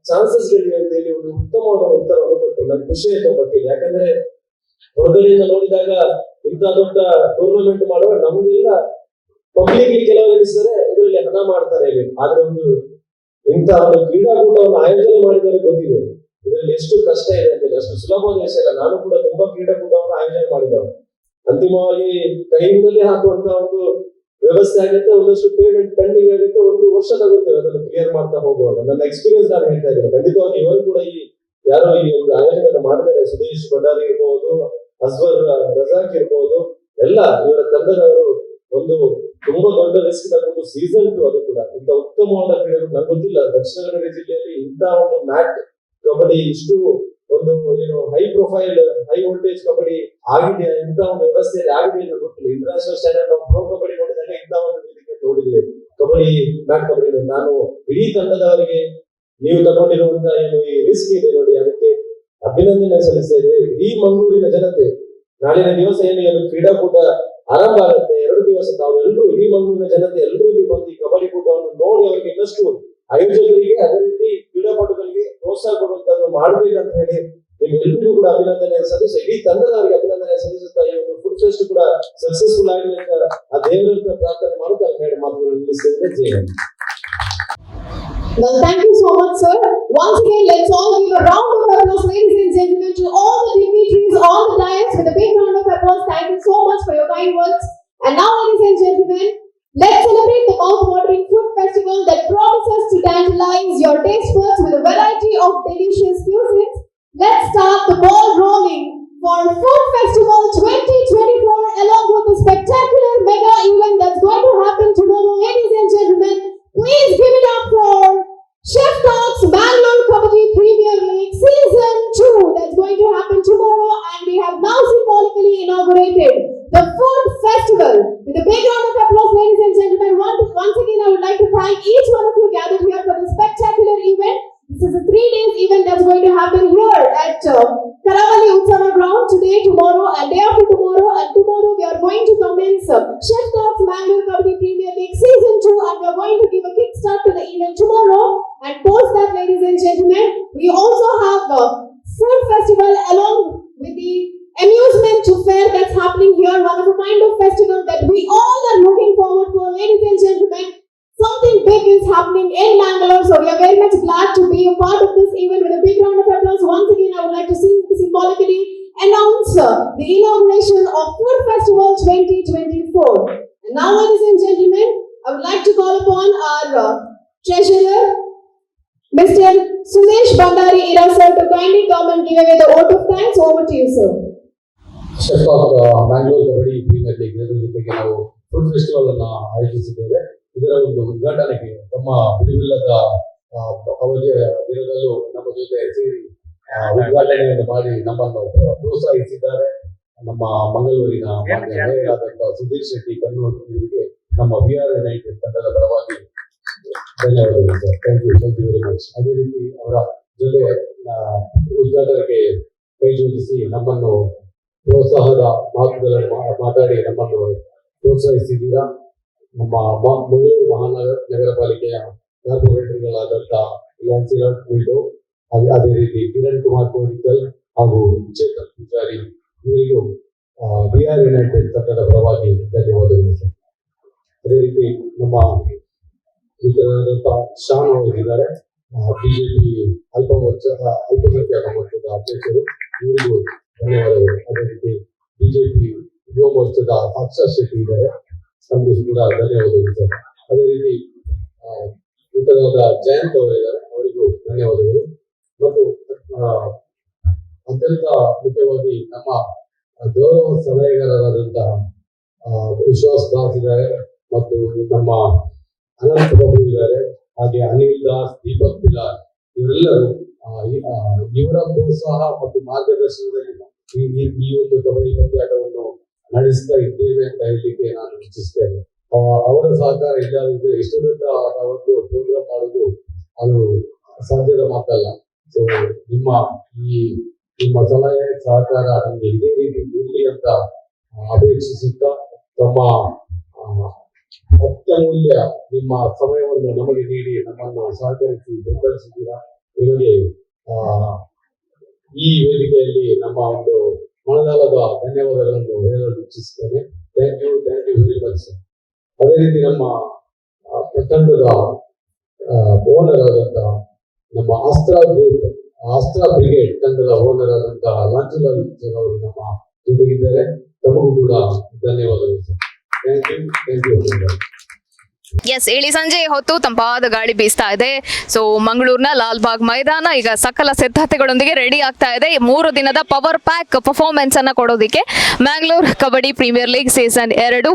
ಚಾನ್ಸಸ್ ಗಳಿವೆ ಅಂತ ಹೇಳಿ ಒಂದು ಉತ್ತಮವಾದ ಉತ್ತರವನ್ನು ಕೊಟ್ಟು ನಾನು ಖುಷಿ ಆಯ್ತು ಬಗ್ಗೆ. ಯಾಕಂದ್ರೆ ಹೊರಗಡೆಯಿಂದ ನೋಡಿದಾಗ ಇಂಥ ದೊಡ್ಡ ಟೂರ್ನಮೆಂಟ್ ಮಾಡುವ ನಮ್ಗೆಲ್ಲ ಪಬ್ಲಿಕ್ ಕೆಲವರು ಎನಿಸ್ತಾರೆ ಇದರಲ್ಲಿ ಹಣ ಮಾಡ್ತಾರೆ ಇಲ್ಲಿ. ಆದ್ರೆ ಒಂದು ಇಂಥ ಒಂದು ಕ್ರೀಡಾಕೂಟವನ್ನು ಆಯೋಜನೆ ಮಾಡಿದವರಿಗೆ ಗೊತ್ತಿದೆ ಇದರಲ್ಲಿ ಎಷ್ಟು ಕಷ್ಟ ಇದೆ ಅಂತ ಹೇಳಿ. ಅಷ್ಟು ಸುಲಭವಾದ ವಿಷಯ ಇಲ್ಲ. ನಾನು ಕೂಡ ತುಂಬಾ ಕ್ರೀಡಾಕೂಟವನ್ನು ಆಯೋಜನೆ ಮಾಡಿದವರು. ಅಂತಿಮವಾಗಿ ಕೈಯಿಂದಲೇ ಹಾಕುವಂತ ಒಂದು ವ್ಯವಸ್ಥೆ ಆಗುತ್ತೆ, ಒಂದಷ್ಟು ಪೇಮೆಂಟ್ ಪೆಂಡಿಂಗ್ ಆಗುತ್ತೆ, 1 ವರ್ಷ ತಗೊಳ್ತೇವೆ ಅದನ್ನು ಕ್ಲಿಯರ್ ಮಾಡ್ತಾ ಹೋಗುವಾಗ. ನನ್ನ ಎಕ್ಸ್ಪೀರಿಯನ್ಸ್ ನಾನು ಹೇಳ್ತಾ ಇದ್ದೇನೆ. ಖಂಡಿತವಾಗಿ ಇವರು ಕೂಡ ಈ ಯಾರೋ ಈ ಒಂದು ಆಯೋಜನೆ ಮಾಡಿದ್ದಾರೆ, ಸುದೇಶ್ ಭಂಡಾರಿ ಇರ್ಬೋದು, ಅಸ್ವರ್ ರಜಾಕ್ ಇರ್ಬೋದು, ಎಲ್ಲ ಇವರ ತಂಡದವರು ಒಂದು ತುಂಬಾ ದೊಡ್ಡ ರಿಸ್ಕ್ ತಗೊಂಡು ಸೀಸನ್ 2 ಅದು ಕೂಡ ಇಂಥ ಉತ್ತಮವಾದ ಕ್ರೀಡೆಗಳು. ನಂಗೆ ಗೊತ್ತಿಲ್ಲ ದಕ್ಷಿಣ ಕನ್ನಡ ಜಿಲ್ಲೆಯಲ್ಲಿ ಇಂಥ ಒಂದು ಮ್ಯಾಟ್ ಕಬಡ್ಡಿ ಇಷ್ಟು ಒಂದು ಏನು high profile high voltage kabaddi ಆಗಿದೆ, ಇಂಥ ಒಂದು ವ್ಯವಸ್ಥೆಯಲ್ಲಿ ಆಗಿದೆ ಅಂತ ಗೊತ್ತಿಲ್ಲ. ಇಂಟರ್ನ್ಯಾಷನಲ್ ಸ್ಟ್ಯಾಂಡರ್ಡ್ ನಾವು ಪ್ರೋ ಕಬಡ್ಡಿ ನೋಡಿದಾಗ ಇಂಥ ಒಂದು ವೇದಿಕೆ ನೋಡಿದ್ದೇವೆ ಕಬಡ್ಡಿ ಮ್ಯಾಟ್ ಕಬಡ್ಡಿ. ನಾನು ಇಡೀ ತಂಡದವರಿಗೆ ನೀವು ತಗೊಂಡಿರುವಂತಹ ಏನು ಈ ರಿಸ್ಕ್ ಇದೆ ನೋಡಿ, ಅದಕ್ಕೆ ಅಭಿನಂದನೆ ಸಲ್ಲಿಸ್ತಾ ಇದೆ. ಇಡೀ ಮಂಗಳೂರಿನ ಜನತೆ ನಾಳಿನ ದಿವಸ ಏನು ಕ್ರೀಡಾಕೂಟ ಆರಂಭ ಆಗುತ್ತೆ, 2 ದಿವಸ ತಾವೆಲ್ಲರೂ ಇಡೀ ಮಂಗಳೂರಿನ ಜನತೆ ಎಲ್ಲರೂ ಇಲ್ಲಿ ಬಂದು ಈ ಕಬಡ್ಡಿ ಕೂಟವನ್ನು ನೋಡಿ ಅವರಿಗೆ ಇನ್ನಷ್ಟು ಆಯೋಜಕರಿಗೆ ಅದೇ ರೀತಿ ಕ್ರೀಡಾಪಟುಗಳಿಗೆ ಪ್ರೋತ್ಸಾಹ ಕೊಡುವಂತದ್ದು ಮಾಡ್ಬೇಕಂತ ಹೇಳಿ ನಿಮ್ಗೆಲ್ಲರಿಗೂ ಕೂಡ ಅಭಿನಂದನೆ ಸಲ್ಲಿಸ, ಇಡೀ ತಂಡದವರಿಗೆ ಅಭಿನಂದನೆ ಸಲ್ಲಿಸುತ್ತಾ ಈ ಒಂದು ಫುಡ್ ಫೆಸ್ಟ್ ಕೂಡ ಸಕ್ಸಸ್ಫುಲ್ ಆಗಲಿ ಅಂತ ಆ ದೇವರ ಪ್ರಾರ್ಥನೆ ಮಾಡುತ್ತಾ ಹೇಳಿ ಮಾತುಗಳು ನಿಲ್ಲಿಸಿದ್ರೆ ಜಯ. Well, thank you so much, sir. Once again, let's all give a round of applause, ladies and gentlemen, to all the dignitaries on the dais with a big round of applause. Thank you so much for your kind words. And now, ladies and gentlemen, let's celebrate the mouth-watering food festival that promises to tantalize your taste buds with a variety of delicious cuisines. Let's start the ball rolling for Food Festival 2024 along with the spectacular mega event that's going to happen tomorrow. Ladies and gentlemen, please give it up for Chef Talks Bangalore Kabaddi Premier League Season 2 that's going to happen tomorrow, and we have now symbolically inaugurated the Food Festival. With a big round of applause, ladies and gentlemen, once again I would like to thank each one of you gathered here for this spectacular event. This is a 3 days event that's going to happen here at Karavali Utsava Ground today, tomorrow and day after tomorrow. And tomorrow we are going to commence Chef Talks Bangalore Kabaddi Premier League Season 2, and we are going to give a kickstart to the event tomorrow. And post that, ladies and gentlemen, we also have a food festival along with the amusement fair that's happening here. One of a kind of festival that we all are looking forward for, ladies and gentlemen. Something big is happening in Bangalore, so we are very much glad to be a part of this event. With a big round of applause, once again I would like to symbolically announce the inauguration of Food Festival 2024. And now, ladies and gentlemen, I would like to call upon our treasurer, Mr. Sudesh Bandari Ira sir, to kindly come and give away the vote of thanks. Over to you, sir. Chef of Mangalore kabaddi premier league ಇದರ ಜೊತೆಗೆ ನಾವು food festival ಅನ್ನು ಆಯೋಜಿಸಿದ್ದೇವೆ. ಇದರ ಒಂದು ಉದ್ಘಾಟನೆಗೆ ತಮ್ಮ ಬಿಡುವಿಲ್ಲದ ಅವಧಿಯ ದಿನದಲ್ಲೂ ನಮ್ಮ ಜೊತೆ ಸೇರಿ ಉದ್ಘಾಟನೆಯನ್ನು ಮಾಡಿ ನಮ್ಮನ್ನು ಪ್ರೋತ್ಸಾಹಿಸಿದ್ದಾರೆ ನಮ್ಮ ಮಂಗಳೂರಿನ ಮೇಯರಾದಂತಹ ಸುಧೀರ್ ಶೆಟ್ಟಿ ಕನ್ನೂರಿಗೆ ನಮ್ಮ VR ಯುನೈಟೆಡ್ ತಂಡದ ಪರವಾಗಿ ಧನ್ಯವಾದಗಳು sir. Thank you very much. ಅದೇ ರೀತಿ ಅವರ ಜೊತೆ ಉದ್ಘಾಟನೆಗೆ ಕೈ ಜೋಡಿಸಿ ನಮ್ಮನ್ನು ಪ್ರೋತ್ಸಾಹದ ಮಾತುಗಳನ್ನು ಮಾತಾಡಿ ನಮ್ಮನ್ನು ಪ್ರೋತ್ಸಾಹಿಸಿದ್ದೀರಾ. ನಮ್ಮ ಮಂಗಳೂರು ಮಹಾನಗರ ಪಾಲಿಕೆಯ ಕಾರ್ಪೊರೇಟರ್ಗಳಾದಂಥ ಲ್ಯಾನ್ಸಿಲಾಟ್ ಮಿಲ್ಟೋ, ಅದೇ ರೀತಿ ಕಿರಣ್ ಕುಮಾರ್ ಕೋಡಿಕಲ್ ಹಾಗೂ ಚೇತನ್ ಪೂಜಾರಿ ಇವರಿಗೂ ಬಿಆರ್ ಯುನೈಟೆಡ್ ತಂಡದ ಪರವಾಗಿ ಧನ್ಯವಾದಗಳು ಸರ್. ಅದೇ ರೀತಿ ನಮ್ಮ ಮಿತ್ರರಾದಂತಹ ಶಾನ್ ಅವರಿದ್ದಾರೆ, ಬಿಜೆಪಿ ಅಲ್ಪಸಂಖ್ಯಾತ ಮೋರ್ಚಾದ ಅಧ್ಯಕ್ಷರು, ಇವರಿಗೂ ಧನ್ಯವಾದಗಳು. ಅದೇ ರೀತಿ ಬಿಜೆಪಿ ಯುವ ಮೋರ್ಚಾದ ಅಕ್ಷರ್ ಶೆಟ್ಟಿ ಇದ್ದಾರೆ, ನಮಗೂ ಕೂಡ ಧನ್ಯವಾದಗಳು ಸರ್. ಅದೇ ರೀತಿ ಮಿತ್ರರಾದ ಜಯಂತ್ ಅವರಿದ್ದಾರೆ, ಅವರಿಗೂ ಧನ್ಯವಾದಗಳು. ಮತ್ತು ಅತ್ಯಂತ ಮುಖ್ಯವಾಗಿ ನಮ್ಮ ಗೌರವ ಸಲಹೆಗಾರರಾದಂತಹ ವಿಶ್ವಾಸ್ ದಾಸ್ ಇದ್ದಾರೆ ಮತ್ತು ನಮ್ಮ ಅನಂತ್ ಬಾಬು ಇದ್ದಾರೆ, ಹಾಗೆ ಅನಿಲ್ ದಾಸ್, ದೀಪಕ್ ಪಿಲಾರ್, ಇವರೆಲ್ಲರೂ ಇವರ ಪ್ರೋತ್ಸಾಹ ಮತ್ತು ಮಾರ್ಗದರ್ಶನದಲ್ಲಿ ಈ ಒಂದು ಕಬಡ್ಡಿ ಪಂದ್ಯಾಟವನ್ನು ನಡೆಸ್ತಾ ಇದ್ದೇವೆ ಅಂತ ಹೇಳಲಿಕ್ಕೆ ನಾನು ಇಚ್ಛಿಸ್ತೇನೆ. ಅವರ ಸಹಕಾರ ಇಲ್ಲದಿದ್ದರೆ ಇಷ್ಟು ದೊಡ್ಡ ಒಂದು ಪ್ರೋಗ್ರಾಮ್ ಮಾಡೋದು ಅದು ಸಾಧ್ಯದ ಮಾತಲ್ಲ. ಸೊ ನಿಮ್ಮ ಸಲಹೆ ಸಹಕಾರ ನಮಗೆ ಇದೇ ರೀತಿ ಇರಲಿ ಅಂತ ಅಪೇಕ್ಷಿಸುತ್ತಾ, ತಮ್ಮ ಅತ್ಯಮೂಲ್ಯ ನಿಮ್ಮ ಸಮಯವನ್ನು ನಮಗೆ ನೀಡಿ ನಮ್ಮನ್ನು ಸಹಕರಿಸಿ ಬೆಂಬಲಿಸಿದ್ದೀರಾ. ನಿಮಗೆ ಈ ವೇದಿಕೆಯಲ್ಲಿ ನಮ್ಮ ಒಂದು ಮನದಾಳದ ಧನ್ಯವಾದಗಳನ್ನು ಹೇಳಲು ಇಚ್ಛಿಸುತ್ತೇನೆ. Thank you very much. ಅದೇ ರೀತಿ ನಮ್ಮ ತಂಡದ ಓನರ್ ಆದಂತಹ ನಮ್ಮ ಅಸ್ತ್ರ ಬ್ರಿಗೇಡ್ ತಂಡದ ಓನರ್ ಆದಂತಹ ಲಾಂಚುಲಾಲ್ ಅವರು ನಮ್ಮ ಜೊತೆಗಿದ್ದಾರೆ, ತಮಗೂ ಕೂಡ ಧನ್ಯವಾದಗಳು ಸರ್. Thank you. ಎಸ್, ಇಳಿ ಸಂಜೆ ಹೊತ್ತು ತಂಪಾದ ಗಾಳಿ ಬೀಸ್ತಾ ಇದೆ. ಸೊ ಮಂಗಳೂರಿನ ಲಾಲ್ಬಾಗ್ ಮೈದಾನ ಈಗ ಸಕಲ ಸಿದ್ಧತೆಗಳೊಂದಿಗೆ ರೆಡಿ ಆಗ್ತಾ ಇದೆ 3 ದಿನದ ಪವರ್ ಪ್ಯಾಕ್ ಪರ್ಫಾರ್ಮೆನ್ಸ್ ಅನ್ನ ಕೊಡೋದಕ್ಕೆ Mangalore kabaddi premier league season 2.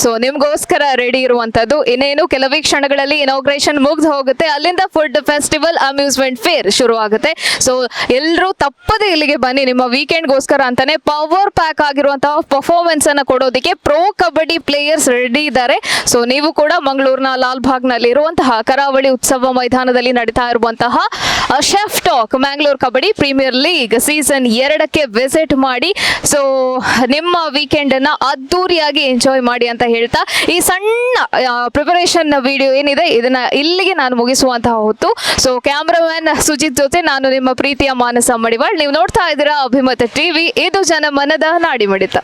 So ನಿಮ್ಗೋಸ್ಕರ ರೆಡಿ ಇರುವಂತದ್ದು ಇನ್ನೇನು ಕೆಲವೇ ಕ್ಷಣಗಳಲ್ಲಿ ಇನಾಗ್ರೇಷನ್ ಮುಗ್ದು ಹೋಗುತ್ತೆ. ಅಲ್ಲಿಂದ ಫುಡ್ ಫೆಸ್ಟಿವಲ್, ಅಮ್ಯೂಸ್ಮೆಂಟ್ ಫೇರ್ ಶುರು ಆಗುತ್ತೆ. ಸೊ ಎಲ್ಲರೂ ತಪ್ಪದೆ ಇಲ್ಲಿಗೆ ಬನ್ನಿ. ನಿಮ್ಮ ವೀಕೆಂಡ್ಗೋಸ್ಕರ ಅಂತಾನೆ ಪವರ್ ಪ್ಯಾಕ್ ಆಗಿರುವಂತಹ ಪರ್ಫಾರ್ಮೆನ್ಸ್ ಅನ್ನ ಕೊಡೋದಕ್ಕೆ ಪ್ರೋ ಕಬಡ್ಡಿ ಪ್ಲೇಯರ್ಸ್ ರೆಡಿ ಇದ್ದಾರೆ. ಸೊ ನೀವು ಕೂಡ ಮಂಗಳೂರಿನ ಲಾಲ್ಬಾಗ್ನಲ್ಲಿ ಇರುವಂತಹ ಕರಾವಳಿ ಉತ್ಸವ ಮೈದಾನದಲ್ಲಿ ನಡೀತಾ ಇರುವಂತಹ chef talk Mangalore kabaddi premier league season 2ಕ್ಕೆ ವಿಸಿಟ್ ಮಾಡಿ. ಸೊ ನಿಮ್ಮ ವೀಕೆಂಡ್ ಅನ್ನ ಅದ್ದೂರಿಯಾಗಿ ಎಂಜಾಯ್ ಮಾಡಿ ಅಂತ ಹೇಳ್ತಾ ಈ ಸಣ್ಣ ಪ್ರಿಪರೇಷನ್ ವಿಡಿಯೋ ಏನಿದೆ ಇದನ್ನ ಇಲ್ಲಿಗೆ ನಾನು ಮುಗಿಸುವಂತಹ ಹೊತ್ತು. ಸೊ ಕ್ಯಾಮ್ರಾಮನ್ ಸುಜಿತ್ ಜೊತೆ ನಾನು ನಿಮ್ಮ ಪ್ರೀತಿಯ ಮಾನಸ ಮಡಿವಾಳ್. ನೀವು ನೋಡ್ತಾ ಇದ್ದೀರಾ ಅಭಿಮತ ಟಿವಿ, ಇದು ಜನಮನದ ನಾಡಿ ಮಿಡಿತ.